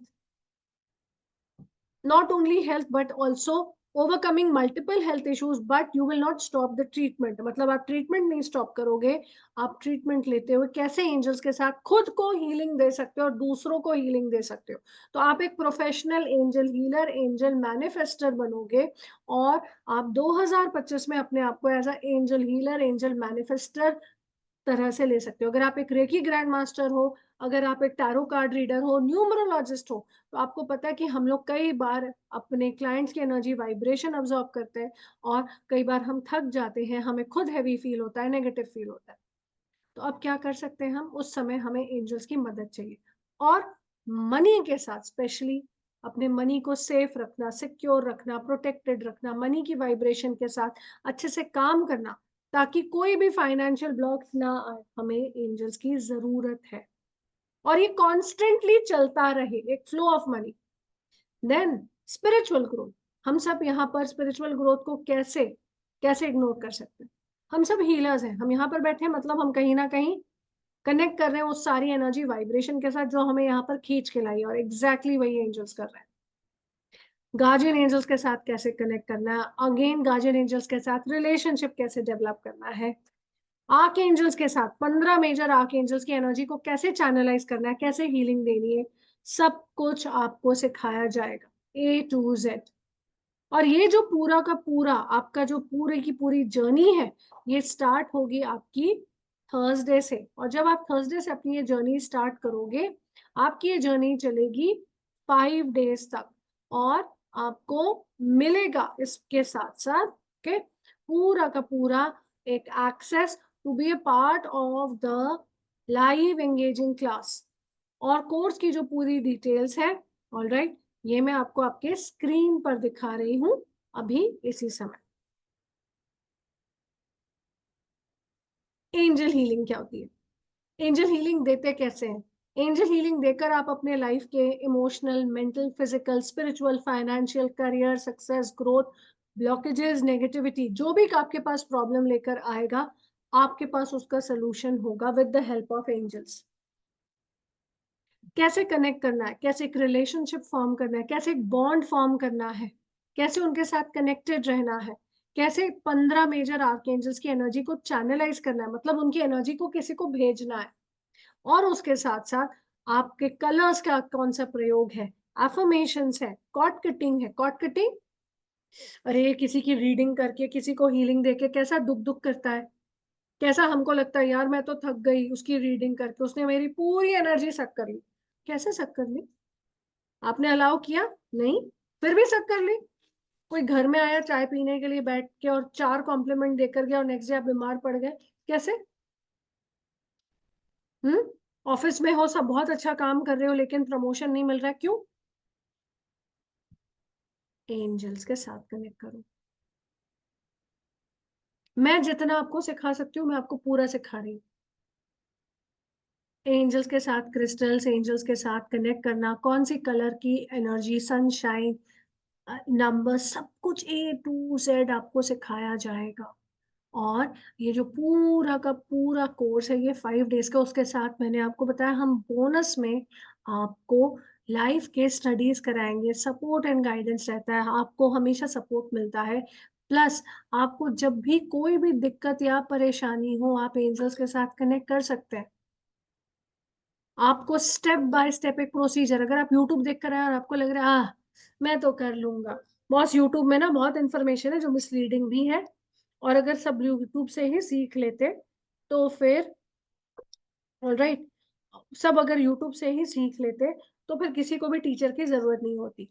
not only health but also overcoming multiple health issues, but you will not stop the treatment। मतलब आप ट्रीटमेंट नहीं स्टॉप करोगे, आप ट्रीटमेंट लेते हुए कैसे एंजल्स के साथ खुद को हीलिंग दे सकते हो और दूसरों को हीलिंग दे सकते हो। तो आप एक professional angel healer, angel manifester बनोगे, और आप 2025 में अपने आप को as a angel healer, angel manifester तरह से ले सकते हो। अगर आप एक रेकी ग्रैंड मास्टर हो, अगर आप एक टैरो कार्ड रीडर हो, न्यूमरोलॉजिस्ट हो, तो आपको पता है कि हम लोग कई बार अपने क्लाइंट्स की एनर्जी वाइब्रेशन ऑब्जॉर्व करते हैं, और कई बार हम थक जाते हैं, हमें खुद हैवी फील होता है, नेगेटिव फील होता है। तो अब क्या कर सकते हैं हम, उस समय हमें एंजल्स की मदद चाहिए। और मनी के साथ स्पेशली अपने मनी को सेफ रखना, सिक्योर रखना, प्रोटेक्टेड रखना, मनी की वाइब्रेशन के साथ अच्छे से काम करना, ताकि कोई भी फाइनेंशियल ब्लॉक्स ना आए, हमें एंजल्स की जरूरत है। और ये कॉन्स्टेंटली चलता रहे, एक flow of money. Then spiritual growth, हम सब यहाँ पर स्पिरिचुअल ग्रोथ को कैसे कैसे इग्नोर कर सकते हैं। हम सब हीलर्स हैं, हम यहाँ पर बैठे हैं, मतलब हम कहीं ना कहीं कनेक्ट कर रहे हैं उस सारी एनर्जी वाइब्रेशन के साथ जो हमें यहाँ पर खींच के लाई है, और एग्जैक्टली वही एंजल्स कर रहे हैं। गार्जियन एंजल्स के साथ कैसे कनेक्ट करना है, अगेन गार्जियन एंजल्स के साथ रिलेशनशिप कैसे डेवलप करना है, आर्क एंजल्स के साथ 15 मेजर आर्क एंजल्स की एनर्जी को कैसे चैनलाइज करना है, कैसे हीलिंग देनी है, सब कुछ आपको सिखाया जाएगा A to Z। और ये जो पूरा का पूरा आपका जो पूरे की पूरी जर्नी है, ये स्टार्ट होगी आपकी थर्सडे से। और जब आप थर्सडे से अपनी ये जर्नी स्टार्ट करोगे, आपकी ये जर्नी चलेगी 5 डेज तक। और आपको मिलेगा इसके साथ साथ के पूरा का पूरा एक access to be a part of the live engaging class. और कोर्स की जो पूरी डिटेल्स है, ऑल राइट, ये मैं आपको आपके स्क्रीन पर दिखा रही हूं अभी इसी समय। एंजल हीलिंग क्या होती है, एंजल हीलिंग देते कैसे हैं? एंजल हीलिंग देकर आप अपने लाइफ के emotional, mental, physical, spiritual, financial, career, success, growth, blockages, negativity, जो भी आपके पास प्रॉब्लम लेकर आएगा, आपके पास उसका सोल्यूशन होगा with the help of angels. कैसे कनेक्ट करना है, कैसे एक रिलेशनशिप फॉर्म करना है, कैसे एक बॉन्ड फॉर्म करना है, कैसे उनके साथ कनेक्टेड रहना है, कैसे 15 मेजर आर्कएंजल्स की एनर्जी को चैनलाइज करना है, मतलब उनकी एनर्जी को किसी को भेजना है। और उसके साथ साथ आपके कलर्स का कौन सा प्रयोग है, एफर्मेशंस है, कॉर्ड कटिंग है। कॉर्ड कटिंग, अरे किसी की रीडिंग करके किसी को हीलिंग देके कैसा दुख दुख करता है, कैसा हमको लगता है यार मैं तो थक गई उसकी रीडिंग करके, उसने मेरी पूरी एनर्जी सक कर ली। कैसे सक कर ली? आपने अलाउ किया नहीं, फिर भी सक कर ली। कोई घर में आया चाय पीने के लिए बैठ के और 4 कॉम्प्लीमेंट देकर गया और नेक्स्ट डे आप बीमार पड़ गए, कैसे? ऑफिस में हो, सब बहुत अच्छा काम कर रहे हो, लेकिन प्रमोशन नहीं मिल रहा है, क्यों? एंजल्स के साथ कनेक्ट करो। मैं जितना आपको सिखा सकती हूँ मैं आपको पूरा सिखा रही हूँ। एंजल्स के साथ क्रिस्टल्स, एंजल्स के साथ कनेक्ट करना, कौन सी कलर की एनर्जी, सनशाइन, नंबर, सब कुछ A to Z आपको सिखाया जाएगा। और ये जो पूरा का पूरा कोर्स है ये 5 डेज का, उसके साथ मैंने आपको बताया हम बोनस में आपको लाइफ के स्टडीज कराएंगे, सपोर्ट एंड गाइडेंस रहता है, आपको हमेशा सपोर्ट मिलता है। प्लस आपको जब भी कोई भी दिक्कत या परेशानी हो, आप एंजल्स के साथ कनेक्ट कर सकते हैं। आपको स्टेप बाय स्टेप एक प्रोसीजर, अगर आप यूट्यूब देख कर आए और आपको लग रहा है मैं तो कर लूंगा, बॉस यूट्यूब में ना बहुत इंफॉर्मेशन है जो मिसलीडिंग भी है, और अगर सब यूट्यूब से ही सीख लेते तो फिर ऑलराइट, सब अगर यूट्यूब से ही सीख लेते तो फिर किसी को भी टीचर की जरूरत नहीं होती।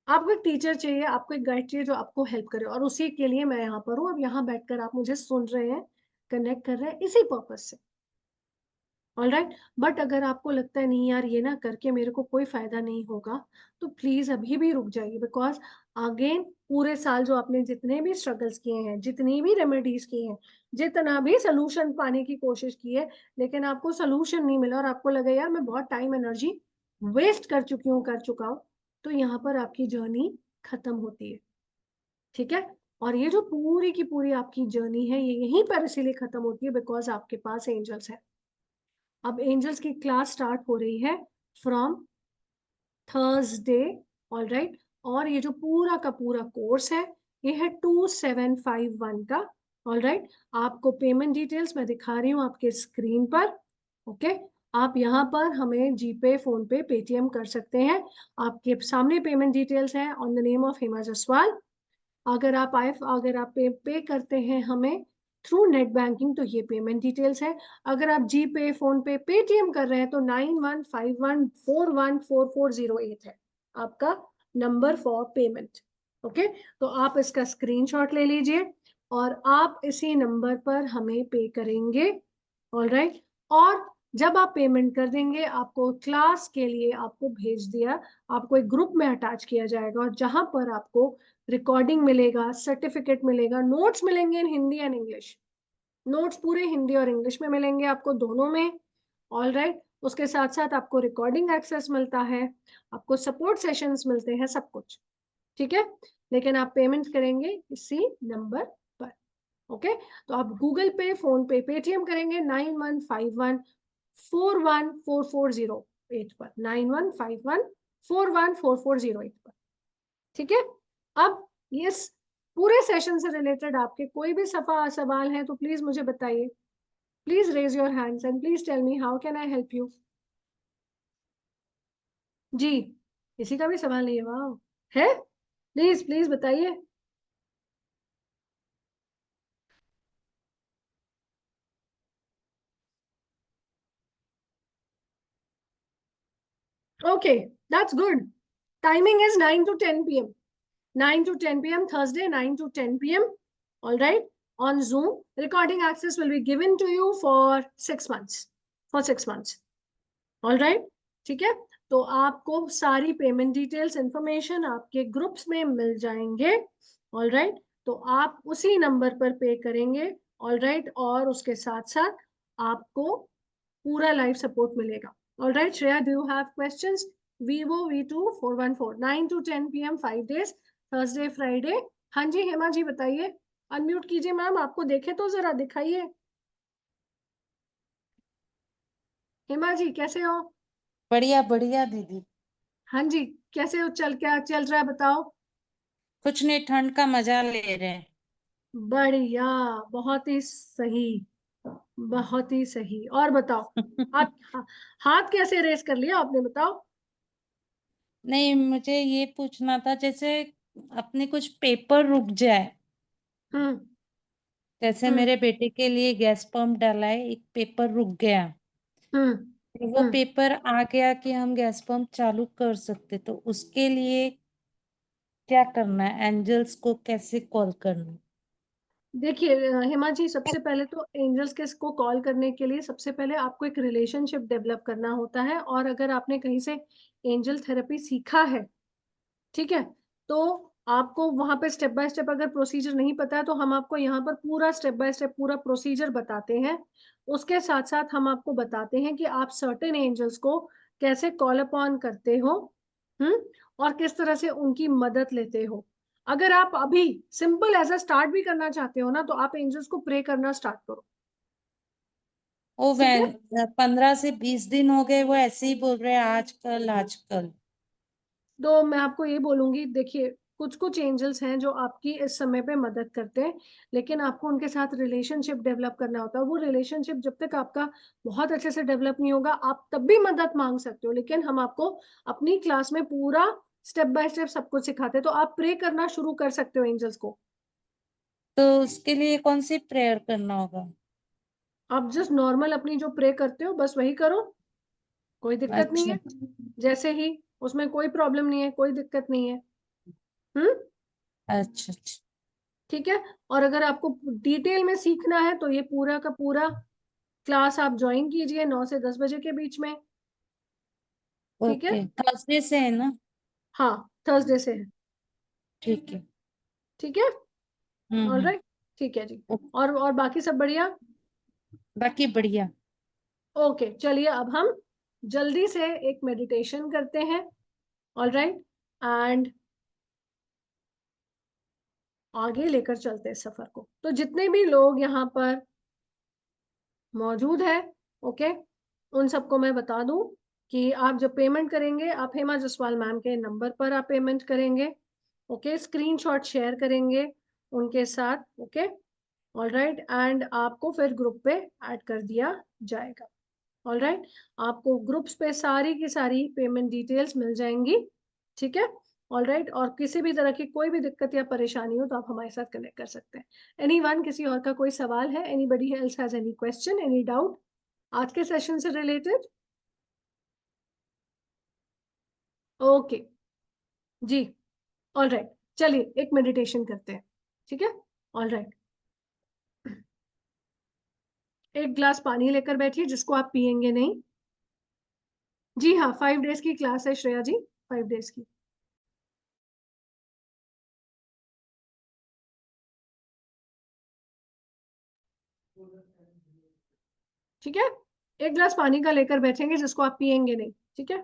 आपको एक टीचर चाहिए, आपको एक गाइड चाहिए जो आपको हेल्प करे, और उसी के लिए मैं यहाँ पर हूँ। अब यहाँ बैठकर आप मुझे सुन रहे हैं, कनेक्ट कर रहे हैं इसी पर्पज से। ऑल राइट, बट अगर आपको लगता है नहीं यार ये ना करके मेरे को कोई फायदा नहीं होगा, तो प्लीज अभी भी रुक जाइए। बिकॉज अगेन पूरे साल जो आपने जितने भी स्ट्रगल्स किए हैं, जितनी भी रेमेडीज की हैं, जितना भी सोल्यूशन पाने की कोशिश की है, लेकिन आपको सोल्यूशन नहीं मिला और आपको लगा यार मैं बहुत टाइम एनर्जी वेस्ट कर चुकी हूँ, कर चुका हूँ, तो यहाँ पर आपकी जर्नी खत्म होती है। ठीक है, और ये जो पूरी की पूरी आपकी जर्नी है ये यहीं पर इसीलिए खत्म होती है बिकॉज आपके पास एंजल्स है। अब एंजल्स की क्लास स्टार्ट हो रही है फ्रॉम थर्सडे, ऑल राइट। और ये जो पूरा का पूरा कोर्स है ये है 2751 का, ऑल राइट। आपको पेमेंट डिटेल्स मैं दिखा रही हूँ आपके स्क्रीन पर। ओके, आप यहाँ पर हमें जीपे, फोन पे, पेटीएम कर सकते हैं। आपके सामने पेमेंट डिटेल्स है on the name of Hema Jaswal. अगर आप पे करते हैं हमें थ्रू नेट बैंकिंग तो ये पेमेंट डिटेल्स है। अगर आप जी पे, फोन पे, पेटीएम कर रहे हैं तो 9151414408 है आपका नंबर फॉर पेमेंट। ओके, तो आप इसका स्क्रीनशॉट ले लीजिए और आप इसी नंबर पर हमें पे करेंगे, ऑल राइट। और जब आप पेमेंट कर देंगे आपको क्लास के लिए आपको भेज दिया, आपको एक ग्रुप में अटैच किया जाएगा और जहां पर आपको रिकॉर्डिंग मिलेगा, सर्टिफिकेट मिलेगा, नोट्स मिलेंगे इन हिंदी एंड इंग्लिश। नोट्स पूरे हिंदी और इंग्लिश में मिलेंगे आपको दोनों में, ऑल राइट। उसके साथ साथ आपको रिकॉर्डिंग एक्सेस मिलता है, आपको सपोर्ट सेशंस मिलते हैं, सब कुछ ठीक है। लेकिन आप पेमेंट करेंगे इसी नंबर पर। ओके, तो आप गूगल पे, फोन पे, पेटीएम करेंगे 9151414408 पर, 9151414408 पर। ठीक है, अब इस पूरे सेशन से रिलेटेड आपके कोई भी सवाल है तो प्लीज मुझे बताइए। Please raise your hands and please tell me how can I help you. जी, किसी का भी सवाल नहीं है? वाह, है? प्लीज प्लीज बताइए. Okay, that's good. Timing is 9 to 10 p.m. 9 to 10 p.m. Thursday, 9 to 10 p.m. All right. On Zoom, recording access will be given to you for 6 months. For 6 months. All right. ठीक है. तो आपको सारी payment details information आपके groups में मिल जाएंगे. All right. तो आप उसी नंबर पर पे करेंगे. All right. और उसके साथ साथ आपको पूरा लाइव सपोर्ट मिलेगा. All right. Shreya, do you have questions? Vivo V2414 9 to 10 p.m. 5 days, Thursday Friday. हाँ जी हेमा जी बताइए. अनम्यूट कीजिए मैम, आपको देखे तो जरा दिखाइए. हेमा जी कैसे हो? बढ़िया बढ़िया दीदी। हाँ जी, कैसे हो? क्या चल रहा है बताओ. कुछ नहीं, ठंड का मजा ले रहे हैं। बढ़िया, बहुत ही सही, बहुत ही सही. और बताओ. हाथ हाथ कैसे रेस कर लिया आपने, बताओ. नहीं, मुझे ये पूछना था, जैसे अपने कुछ पेपर रुक जाए, हम्म. जैसे हम्म. मेरे बेटे के लिए गैस पंप डाला है, एक पेपर रुक गया, हम्म. तो वो हम्म. पेपर आ गया कि हम गैस पंप चालू कर सकते, तो उसके लिए क्या करना है? एंजल्स को कैसे कॉल करना है? देखिए हेमा जी, सबसे पहले तो एंजल्स के को कॉल करने के लिए सबसे पहले आपको एक रिलेशनशिप डेवलप करना होता है. और अगर आपने कहीं से एंजल थेरेपी सीखा है, ठीक है, तो आपको वहां पे स्टेप बाय स्टेप अगर प्रोसीजर नहीं पता है तो हम आपको यहाँ पर पूरा स्टेप बाय स्टेप पूरा प्रोसीजर बताते हैं. उसके साथ साथ हम आपको बताते हैं कि आप सर्टेन एंजल्स को कैसे कॉल अपॉन करते हो. हम्म. और किस तरह से उनकी मदद लेते हो. अगर आप अभी सिंपल एज अ स्टार्ट भी करना चाहते हो ना, तो आप एंजल्स को प्रे करना स्टार्ट करो. वो ठीक है. 15 से 20 दिन हो गए, वो ऐसे ही बोल रहे हैं आजकल आजकल। तो मैं आपको ये बोलूंगी, देखिए कुछ कुछ एंजल्स हैं जो आपकी इस समय पे मदद करते हैं, लेकिन आपको उनके साथ रिलेशनशिप डेवलप करना होता है. वो रिलेशनशिप जब तक आपका बहुत अच्छे से डेवलप नहीं होगा, आप तब भी मदद मांग सकते हो, लेकिन हम आपको अपनी क्लास में पूरा स्टेप बाय स्टेप सब कुछ सिखाते हैं. तो आप प्रे करना शुरू कर सकते हो एंजल्स को. तो उसके लिए कौन सी प्रेयर करना होगा? आप जस्ट नॉर्मल अपनी जो प्रे करते हो बस वही करो. कोई दिक्कत नहीं अच्छा है. जैसे ही, उसमें कोई प्रॉब्लम नहीं है, कोई दिक्कत नहीं है. हम्म. अच्छा अच्छा। ठीक है. और अगर आपको डिटेल में सीखना है तो ये पूरा का पूरा क्लास आप ज्वाइन कीजिए 9 से 10 बजे के बीच में. ठीक है. ओके, थर्सडे से है ना? हाँ, थर्सडे से है. ठीक है। ठीक है. ऑल हम्म। राइट. ठीक है जी. ओ- और बाकी सब बढ़िया. बाकी बढ़िया। ओके, चलिए अब हम जल्दी से एक मेडिटेशन करते हैं. All right. एंड आगे लेकर चलते हैं सफर को. तो जितने भी लोग यहाँ पर मौजूद है, ओके, उन सबको मैं बता दूं कि आप जब पेमेंट करेंगे, आप हेमा जसवाल मैम के नंबर पर आप पेमेंट करेंगे. ओके, स्क्रीनशॉट शेयर करेंगे उनके साथ. ओके. All right. एंड आपको फिर ग्रुप पे ऐड कर दिया जाएगा. All right. आपको ग्रुप्स पे सारी की सारी पेमेंट डिटेल्स मिल जाएंगी. ठीक है. All right. और किसी भी तरह की कोई भी दिक्कत या परेशानी हो तो आप हमारे साथ कनेक्ट कर सकते हैं. एनीवन, किसी और का कोई सवाल है? Anybody else has any question, any doubt आज के सेशन से रिलेटेड? ओके जी. All right. चलिए एक मेडिटेशन करते हैं. ठीक है. All right. एक ग्लास पानी लेकर बैठिए जिसको आप पियेंगे नहीं. जी हाँ, 5 डेज की क्लास है श्रेया जी, 5 डेज की. ठीक है. एक ग्लास पानी का लेकर बैठेंगे जिसको आप पियेंगे नहीं. ठीक है.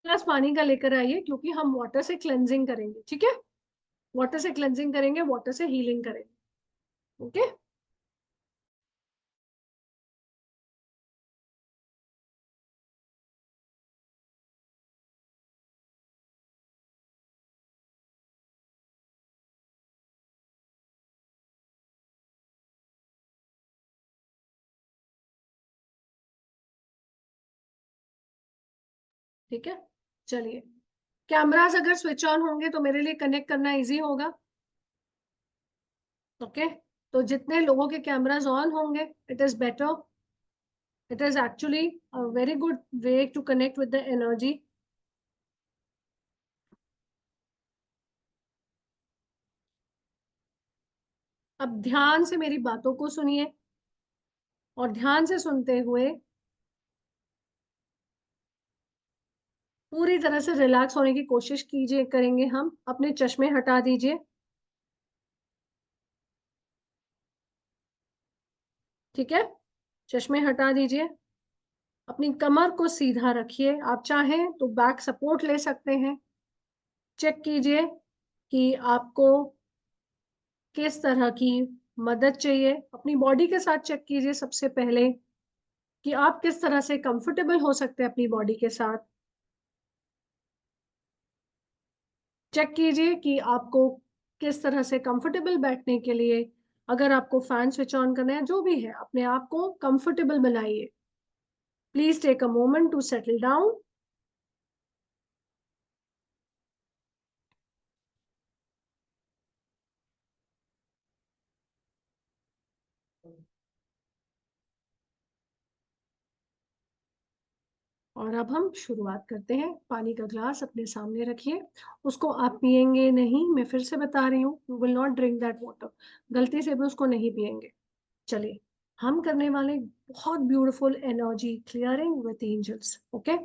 ग्लास पानी का लेकर आइए क्योंकि हम वाटर से क्लेंजिंग करेंगे. ठीक है. वाटर से क्लेंजिंग करेंगे, वाटर से हीलिंग करेंगे. ओके. ठीक है, चलिए। कैमरास अगर स्विच ऑन होंगे तो मेरे लिए कनेक्ट करना इजी होगा। ओके, तो जितने लोगों के कैमरास ऑन होंगे, it is better, it is actually a very good way to connect with the energy. अब ध्यान से मेरी बातों को सुनिए, और ध्यान से सुनते हुए पूरी तरह से रिलैक्स होने की कोशिश कीजिए, करेंगे हम। अपने चश्मे हटा दीजिए, ठीक है, चश्मे हटा दीजिए। अपनी कमर को सीधा रखिए, आप चाहें तो बैक सपोर्ट ले सकते हैं। चेक कीजिए कि आपको किस तरह की मदद चाहिए। अपनी बॉडी के साथ चेक कीजिए सबसे पहले कि आप किस तरह से कंफर्टेबल हो सकते हैं अपनी बॉडी के साथ। चेक कीजिए कि आपको किस तरह से कंफर्टेबल बैठने के लिए, अगर आपको फैन स्विच ऑन करना है, जो भी है, अपने आप को कंफर्टेबल बनाइए। Please take a moment to settle down. और अब हम शुरुआत करते हैं। पानी का ग्लास अपने सामने रखिए, उसको आप पिएंगे नहीं, मैं फिर से बता रही हूँ, you will not drink that water, गलती से भी उसको नहीं पिएंगे। चलिए, हम करने वाले बहुत beautiful energy clearing with angels. Okay,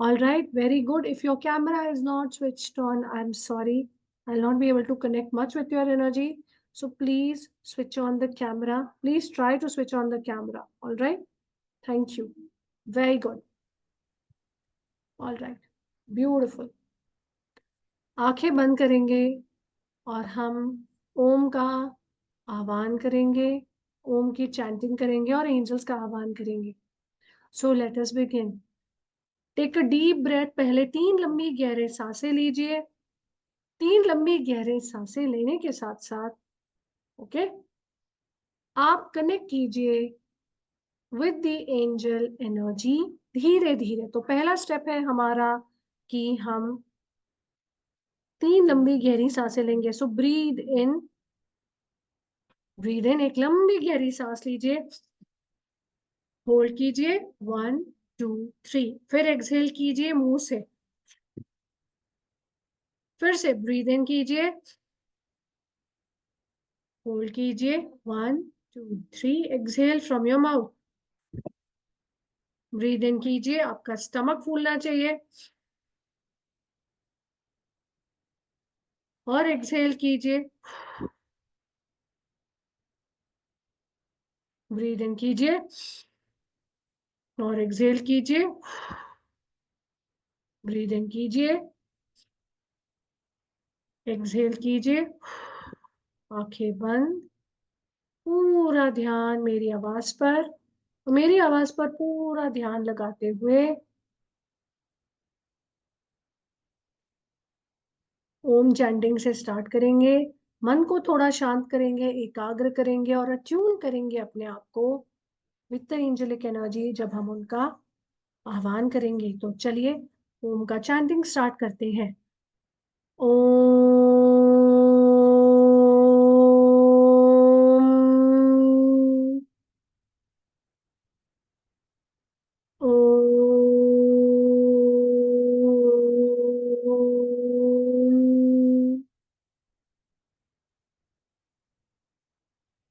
all right, very good. If your camera is not switched on, I am sorry, I will not be able to connect much with your energy, so please switch on the camera, please try to switch on the camera. All right, thank you, very good. All right, beautiful. आंखें बंद करेंगे और हम ओम का आह्वान करेंगे, ओम की chanting करेंगे और एंजल्स का आह्वान करेंगे। So let us begin. Take a deep breath. पहले 3 लंबी गहरे सांसें लीजिए। 3 लंबी गहरे सांसें लेने के साथ साथ, ओके, आप कनेक्ट कीजिए विद द एंजल एनर्जी धीरे धीरे। तो पहला स्टेप है हमारा कि हम 3 लंबी गहरी सांसें लेंगे। सो ब्रीद इन, ब्रीद इन, एक लंबी गहरी सांस लीजिए, होल्ड कीजिए 1 2 3, फिर एक्सहेल कीजिए मुंह से, फिर से ब्रीद इन कीजिए, होल्ड कीजिए 1 2 3, exhale from your mouth, breathe in कीजिए, आपका स्टमक फूलना चाहिए, और एक्सहेल कीजिए, ब्रीद इन कीजिए और एक्सहेल कीजिए, ब्रीद इन कीजिए, एक्सहेल कीजिए, आंखें बंद, पूरा ध्यान मेरी आवाज पर, मेरी आवाज पर पूरा ध्यान लगाते हुए ओम चैंटिंग से स्टार्ट करेंगे। मन को थोड़ा शांत करेंगे, एकाग्र करेंगे और अट्यून करेंगे अपने आप को विद द एंजेलिक एनर्जी जब हम उनका आह्वान करेंगे। तो चलिए ओम का चैंटिंग स्टार्ट करते हैं। ओम, ओम,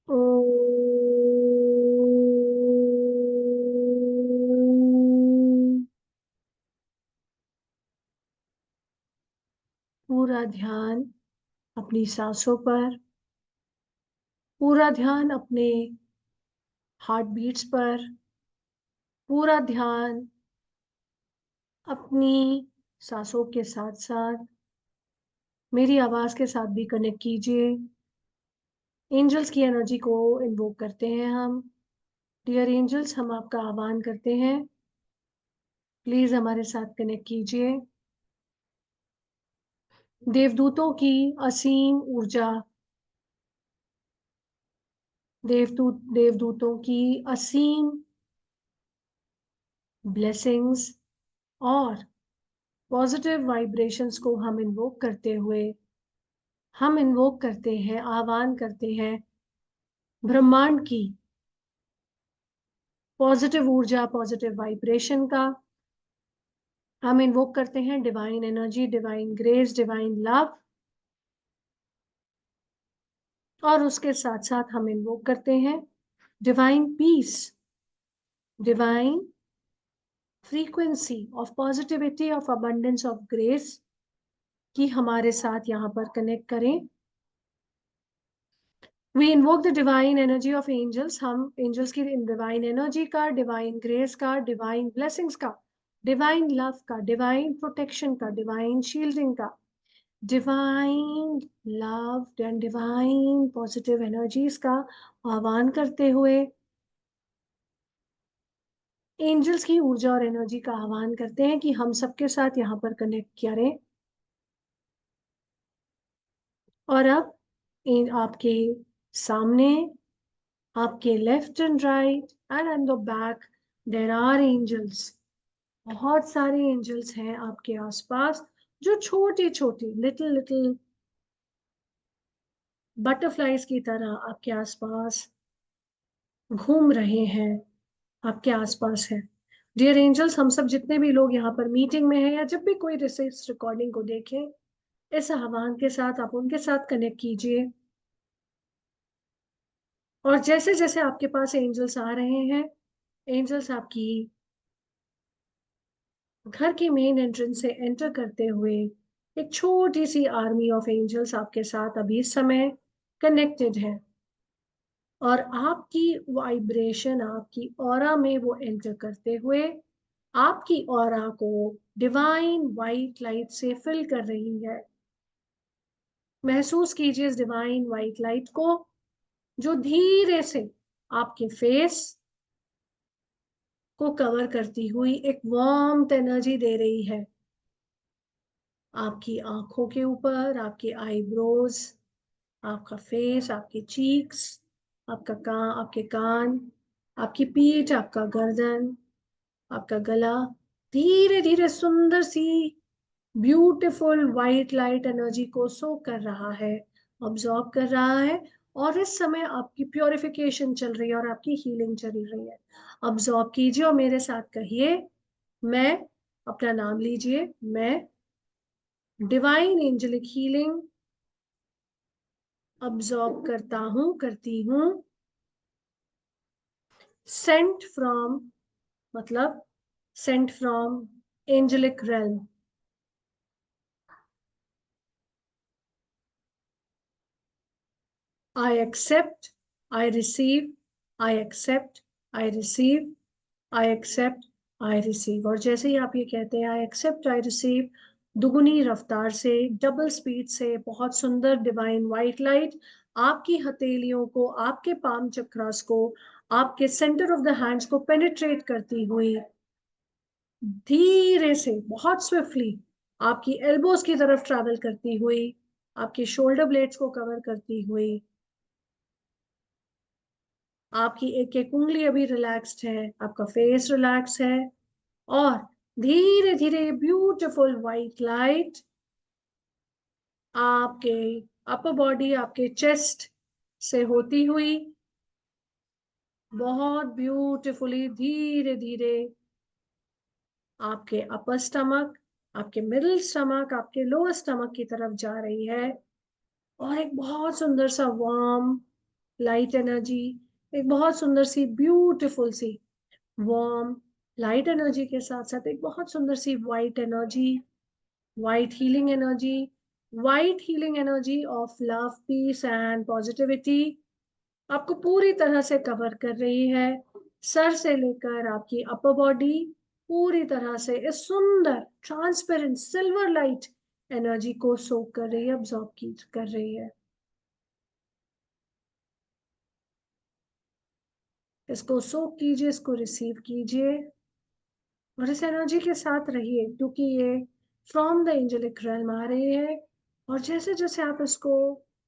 ओम। पूरा ध्यान अपनी सांसों पर, पूरा ध्यान अपने हार्ट बीट्स पर, पूरा ध्यान अपनी सांसों के साथ साथ मेरी आवाज के साथ भी कनेक्ट कीजिए। एंजल्स की एनर्जी को इन्वोक करते हैं हम। डियर एंजल्स, हम आपका आह्वान करते हैं, प्लीज हमारे साथ कनेक्ट कीजिए। देवदूतों की असीम ऊर्जा, देवदूतों की असीम ब्लेसिंग्स और पॉजिटिव वाइब्रेशंस को हम इन्वोक करते हुए हम इन्वोक करते हैं, आह्वान करते हैं ब्रह्मांड की पॉजिटिव ऊर्जा, पॉजिटिव वाइब्रेशन का। हम इन्वोक करते हैं divine energy, divine grace, divine love, और उसके साथ साथ हम इन्वोक करते हैं divine peace, divine frequency of positivity, of abundance, of grace की हमारे साथ यहाँ पर कनेक्ट करें। We invoke the divine energy of angels. हम angels की divine energy का, divine grace का, divine blessings का, divine love का, divine protection का, divine shielding का, divine love and divine positive energies का आह्वान करते हुए angels की ऊर्जा और एनर्जी का आह्वान करते हैं कि हम सबके साथ यहाँ पर कनेक्ट करें। और अब आपके सामने, आपके left and right and at the back there are angels. बहुत सारे एंजल्स हैं आपके आसपास जो छोटे छोटे लिटिल लिटिल बटरफ्लाइज की तरह आपके आसपास घूम रहे हैं, आपके आसपास है। डियर एंजल्स, हम सब जितने भी लोग यहाँ पर मीटिंग में हैं या जब भी कोई इस रिकॉर्डिंग को देखें, इस आह्वान के साथ आप उनके साथ कनेक्ट कीजिए। और जैसे जैसे आपके पास एंजल्स आ रहे हैं, एंजल्स आपकी घर की मेन एंट्रेंस से एंटर करते हुए एक छोटी सी आर्मी ऑफ एंजल्स आपके साथ अभी इस समय कनेक्टेड है। और आपकी वाइब्रेशन, आपकी ऑरा में वो एंटर करते हुए आपकी ऑरा को डिवाइन वाइट लाइट से फिल कर रही है। महसूस कीजिए इस डिवाइन वाइट लाइट को जो धीरे से आपके फेस को कवर करती हुई एक वार्म एनर्जी दे रही है। आपकी आंखों के ऊपर, आपके आईब्रोज, आपका फेस, आपके चीक्स, आपके कान, आपकी पीठ, आपका गर्दन, आपका गला धीरे धीरे सुंदर सी ब्यूटीफुल वाइट लाइट एनर्जी को सोक कर रहा है, ऑब्जॉर्ब कर रहा है। और इस समय आपकी प्योरिफिकेशन चल रही है और आपकी हीलिंग चल रही है। ऑब्जॉर्ब कीजिए और मेरे साथ कहिए, मैं, अपना नाम लीजिए, मैं डिवाइन एंजेलिक हीलिंग ऑब्जॉर्ब करता हूं, करती हूं। सेंट फ्रॉम, मतलब sent from angelic realm. I accept, I receive, I accept, I receive, I accept, I receive। और जैसे ही आप ये कहते हैं I accept, I receive, दुगुनी रफ्तार से, डबल स्पीड से बहुत सुंदर डिवाइन वाइट लाइट आपकी हथेलियों को, आपके पाम चक्रास को, आपके सेंटर ऑफ द हैंड्स को पेनिट्रेट करती हुई धीरे से, बहुत स्विफ्टली आपकी एल्बोज की तरफ ट्रैवल करती हुई, आपके शोल्डर ब्लेड्स को कवर करती हुई, आपकी एक एक उंगली अभी रिलैक्स्ड है, आपका फेस रिलैक्स है, और धीरे धीरे ब्यूटीफुल वाइट लाइट आपके अपर बॉडी, आपके चेस्ट से होती हुई बहुत ब्यूटीफुली धीरे धीरे आपके अपर स्टमक, आपके मिडिल स्टमक, आपके लोअर स्टमक की तरफ जा रही है। और एक बहुत सुंदर सा वार्म लाइट एनर्जी, एक बहुत सुंदर सी ब्यूटीफुल सी वार्म लाइट एनर्जी के साथ साथ एक बहुत सुंदर सी white energy, white healing energy, white healing energy of love, peace and positivity आपको पूरी तरह से कवर कर रही है। सर से लेकर आपकी अपर बॉडी पूरी तरह से इस सुंदर ट्रांसपेरेंट सिल्वर लाइट एनर्जी को सोक कर रही है, अब्सॉर्ब कर रही है। इसको सोक कीजिए, इसको रिसीव कीजिए और इस एनर्जी के साथ रहिए, क्योंकि ये फ्रॉम द एंजेलिक रेल्म आ रही है। और जैसे जैसे आप इसको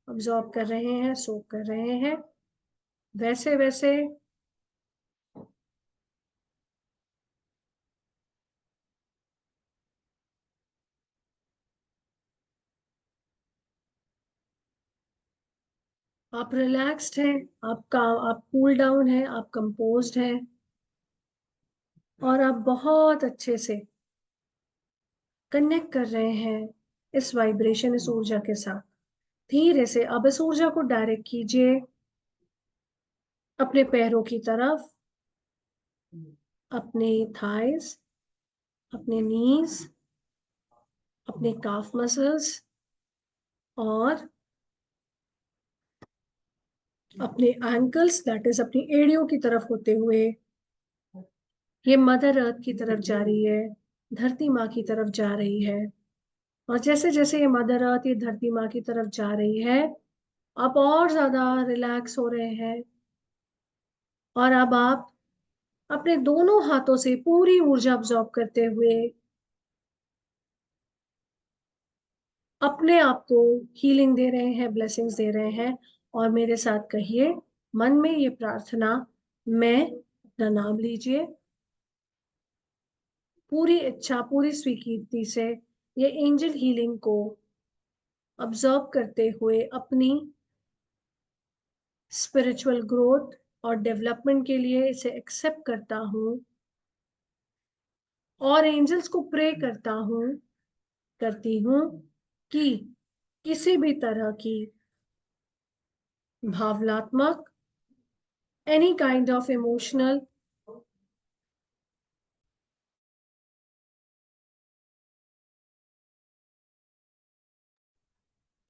अब्सॉर्ब कर रहे हैं, सोक कर रहे हैं, वैसे वैसे आप रिलैक्स्ड हैं, आप कूल डाउन हैं, आप कंपोज्ड हैं और आप बहुत अच्छे से कनेक्ट कर रहे हैं इस वाइब्रेशन, इस ऊर्जा के साथ। धीरे से अब इस ऊर्जा को डायरेक्ट कीजिए अपने पैरों की तरफ, अपने थाइस, अपने नीज, अपने काफ मसल्स और अपने एंकल्स, दैट इज अपनी एड़ियों की तरफ होते हुए ये मदर अर्थ की तरफ जा रही है, धरती माँ की तरफ जा रही है। और जैसे जैसे ये मदर अर्थ ये धरती माँ की तरफ जा रही है, आप और ज्यादा रिलैक्स हो रहे हैं। और अब आप अपने दोनों हाथों से पूरी ऊर्जा अब्सॉर्ब करते हुए अपने आप को हीलिंग दे रहे हैं, ब्लेसिंग्स दे रहे हैं। और मेरे साथ कहिए मन में ये प्रार्थना, मैं, अपना नाम लीजिए, पूरी इच्छा, पूरी स्वीकृति से ये एंजल हीलिंग को अब्सॉर्ब करते हुए अपनी स्पिरिचुअल ग्रोथ और डेवलपमेंट के लिए इसे एक्सेप्ट करता हूँ और एंजल्स को प्रे करता हूँ, करती हूँ कि किसी भी तरह की भावनात्मक, एनी काइंड ऑफ इमोशनल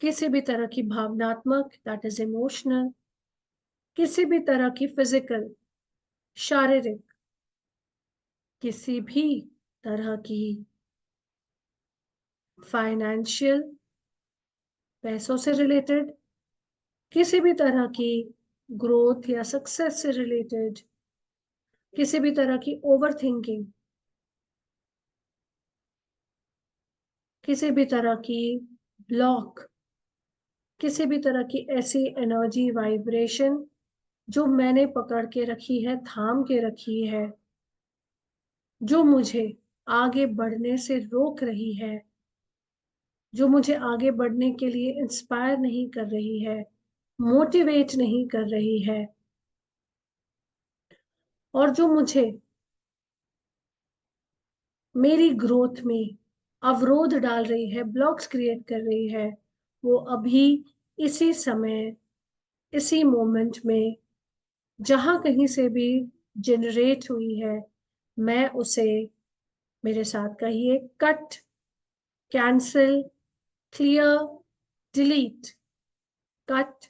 किसी भी तरह की भावनात्मक, दैट इज इमोशनल, किसी भी तरह की फिजिकल, शारीरिक, किसी भी तरह की फाइनेंशियल, पैसों से रिलेटेड, किसी भी तरह की ग्रोथ या सक्सेस से रिलेटेड, किसी भी तरह की ओवर थिंकिंग, किसी भी तरह की ब्लॉक, किसी भी तरह की ऐसी एनर्जी वाइब्रेशन जो मैंने पकड़ के रखी है, थाम के रखी है, जो मुझे आगे बढ़ने से रोक रही है, जो मुझे आगे बढ़ने के लिए इंस्पायर नहीं कर रही है, मोटिवेट नहीं कर रही है, और जो मुझे मेरी ग्रोथ में अवरोध डाल रही है, ब्लॉक्स क्रिएट कर रही है, वो अभी इसी समय, इसी मोमेंट में, जहां कहीं से भी जनरेट हुई है, मैं उसे, मेरे साथ कहिए, cut, cancel, clear, delete. Cut,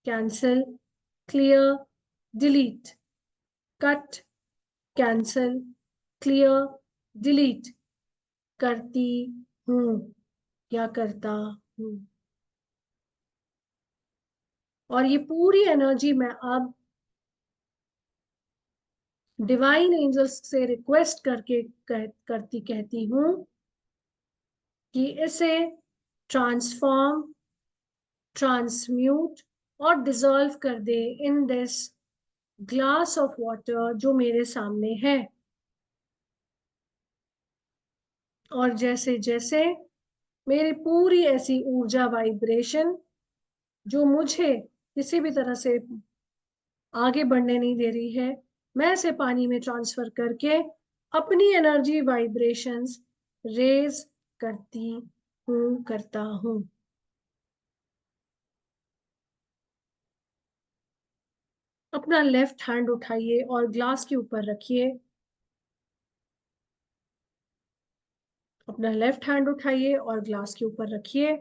cancel, clear, delete. Cut, cancel, clear, delete करती हूँ या करता हूँ। और ये पूरी एनर्जी मैं अब डिवाइन एंजल्स से रिक्वेस्ट करके कहती हूँ कि इसे ट्रांसफॉर्म, ट्रांसम्यूट और डिसॉल्व कर दे in this glass of water जो मेरे सामने है। और जैसे जैसे मेरी पूरी ऐसी ऊर्जा, वाइब्रेशन जो मुझे किसी भी तरह से आगे बढ़ने नहीं दे रही है, मैं इसे पानी में ट्रांसफर करके अपनी एनर्जी वाइब्रेशंस रेज करती हूँ, करता हूँ। अपना लेफ्ट हैंड उठाइए और ग्लास के ऊपर रखिए। अपना लेफ्ट हैंड उठाइए और ग्लास के ऊपर रखिए।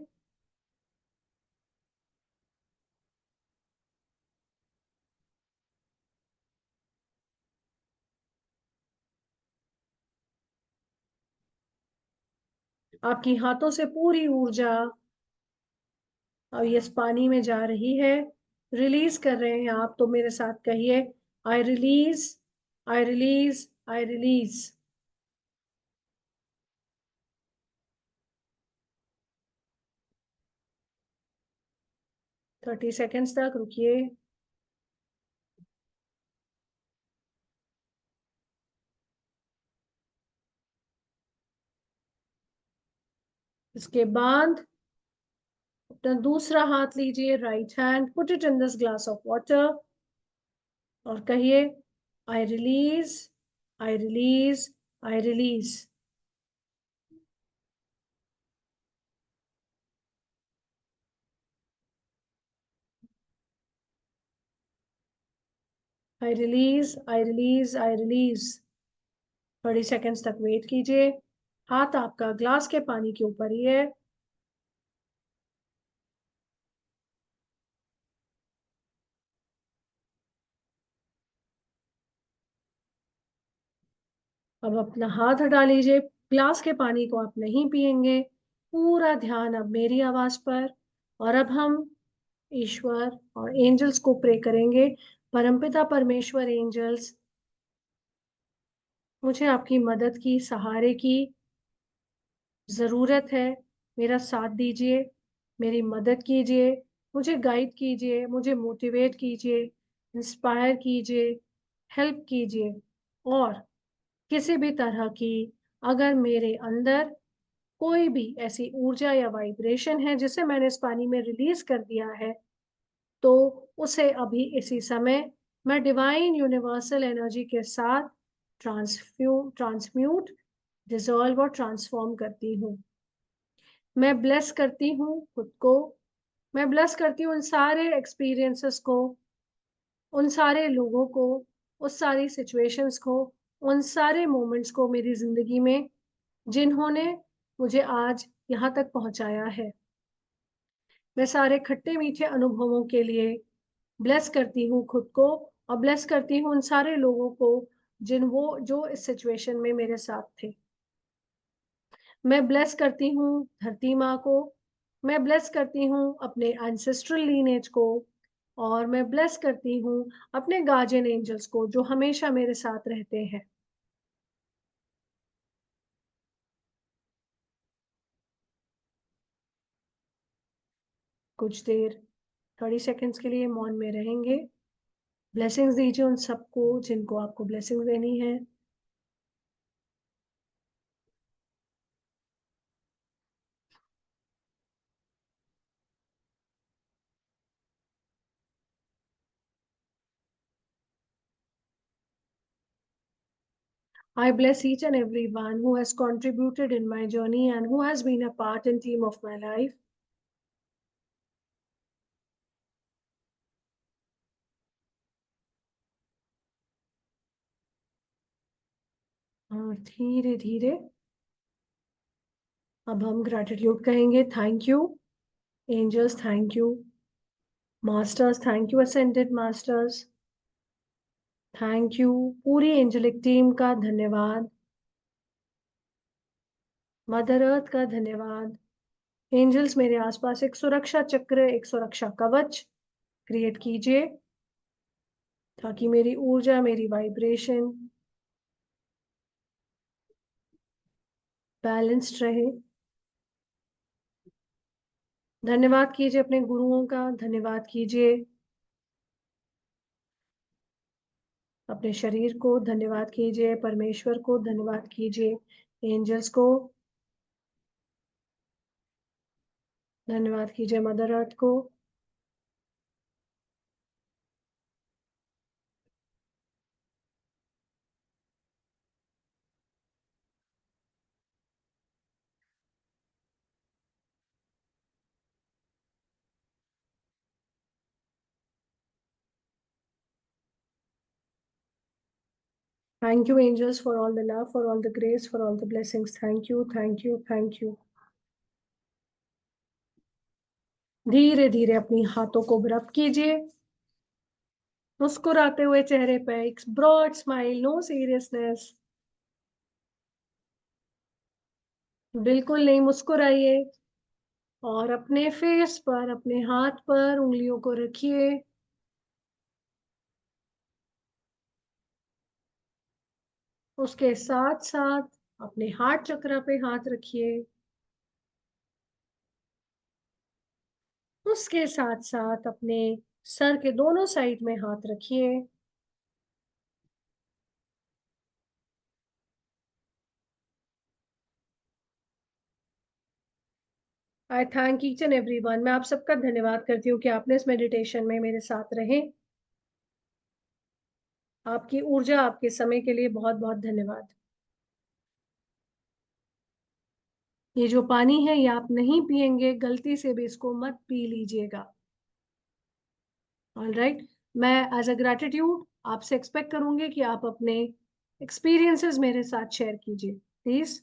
आपकी हाथों से पूरी ऊर्जा अब इस पानी में जा रही है, रिलीज कर रहे हैं आप। तो मेरे साथ कहिए, I release, I release, I release. 30 seconds तक रुकिए। इसके बाद अपना दूसरा हाथ लीजिए, right hand, put it in this glass of water और कहिए I release, I release, I release. I release, I release, I release. 30 seconds तक वेट कीजिए। हाथ आपका ग्लास के पानी के ऊपर ही है। अब अपना हाथ हटा लीजिए। ग्लास के पानी को आप नहीं पिएंगे। पूरा ध्यान अब मेरी आवाज पर। और अब हम ईश्वर और एंजल्स को प्रे करेंगे। परमपिता परमेश्वर, एंजल्स, मुझे आपकी मदद की, सहारे की जरूरत है। मेरा साथ दीजिए, मेरी मदद कीजिए, मुझे गाइड कीजिए, मुझे मोटिवेट कीजिए, इंस्पायर कीजिए, हेल्प कीजिए। और किसी भी तरह की अगर मेरे अंदर कोई भी ऐसी ऊर्जा या वाइब्रेशन है जिसे मैंने इस पानी में रिलीज कर दिया है, तो उसे अभी इसी समय मैं डिवाइन यूनिवर्सल एनर्जी के साथ ट्रांसम्यूट, डिसॉल्व और ट्रांसफॉर्म करती हूँ। मैं ब्लेस करती हूँ खुद को। मैं ब्लेस करती हूँ उन सारे एक्सपीरियंसेस को, उन सारे लोगों को, उस सारी सिचुएशंस को, उन सारे मोमेंट्स को मेरी जिंदगी में जिन्होंने मुझे आज यहाँ तक पहुंचाया है। मैं सारे खट्टे मीठे अनुभवों के लिए ब्लेस करती हूँ खुद को और ब्लेस करती हूँ उन सारे लोगों को जो इस सिचुएशन में मेरे साथ थे। मैं ब्लेस करती हूँ धरती माँ को। मैं ब्लेस करती हूँ अपने एंसेस्ट्रल लीनेज को। और मैं ब्लेस करती हूँ अपने गार्जियन एंजल्स को जो हमेशा मेरे साथ रहते हैं। कुछ देर 30 सेकेंड्स के लिए मौन में रहेंगे। ब्लेसिंग्स दीजिए उन सबको जिनको आपको ब्लेसिंग्स देनी है। I bless each and every one who has contributed in my journey and who has been a part and team of my life. और धीरे धीरे अब हम ग्रैटिट्यूड कहेंगे। Thank you angels, thank you masters, thank you ascended masters, thank you पूरी angelic team का धन्यवाद, mother earth का धन्यवाद। एंजल्स मेरे आसपास एक सुरक्षा चक्र, एक सुरक्षा कवच क्रिएट कीजिए ताकि मेरी ऊर्जा, मेरी वाइब्रेशन बैलेंस्ड रहे। धन्यवाद कीजिए अपने गुरुओं का, धन्यवाद कीजिए अपने शरीर को, धन्यवाद कीजिए परमेश्वर को, धन्यवाद कीजिए एंजल्स को, धन्यवाद कीजिए मदर अर्थ को। Thank you angels for all the love, for all the grace, for all the blessings. Thank you, thank you, thank you. धीरे धीरे अपनी हाथों को रब कीजिए। मुस्कुराते हुए चेहरे पे एक ब्रॉड स्माइल, नो सीरियसनेस। बिल्कुल नहीं, मुस्कुराइए और अपने फेस पर, अपने हाथ पर उंगलियों को रखिए। उसके साथ साथ अपने हार्ट चक्र पे हाथ रखिए। उसके साथ साथ अपने सर के दोनों साइड में हाथ रखिए। आई थैंक ईच एंड एवरीवन। मैं आप सबका धन्यवाद करती हूँ कि आपने इस मेडिटेशन में मेरे साथ रहे। आपकी ऊर्जा, आपके समय के लिए बहुत बहुत धन्यवाद। ये जो पानी है ये आप नहीं पिएंगे, गलती से भी इसको मत पी लीजिएगा। ऑल राइट, मैं एज अ ग्रैटिट्यूड आपसे एक्सपेक्ट करूंगी कि आप अपने एक्सपीरियंसेस मेरे साथ शेयर कीजिए प्लीज।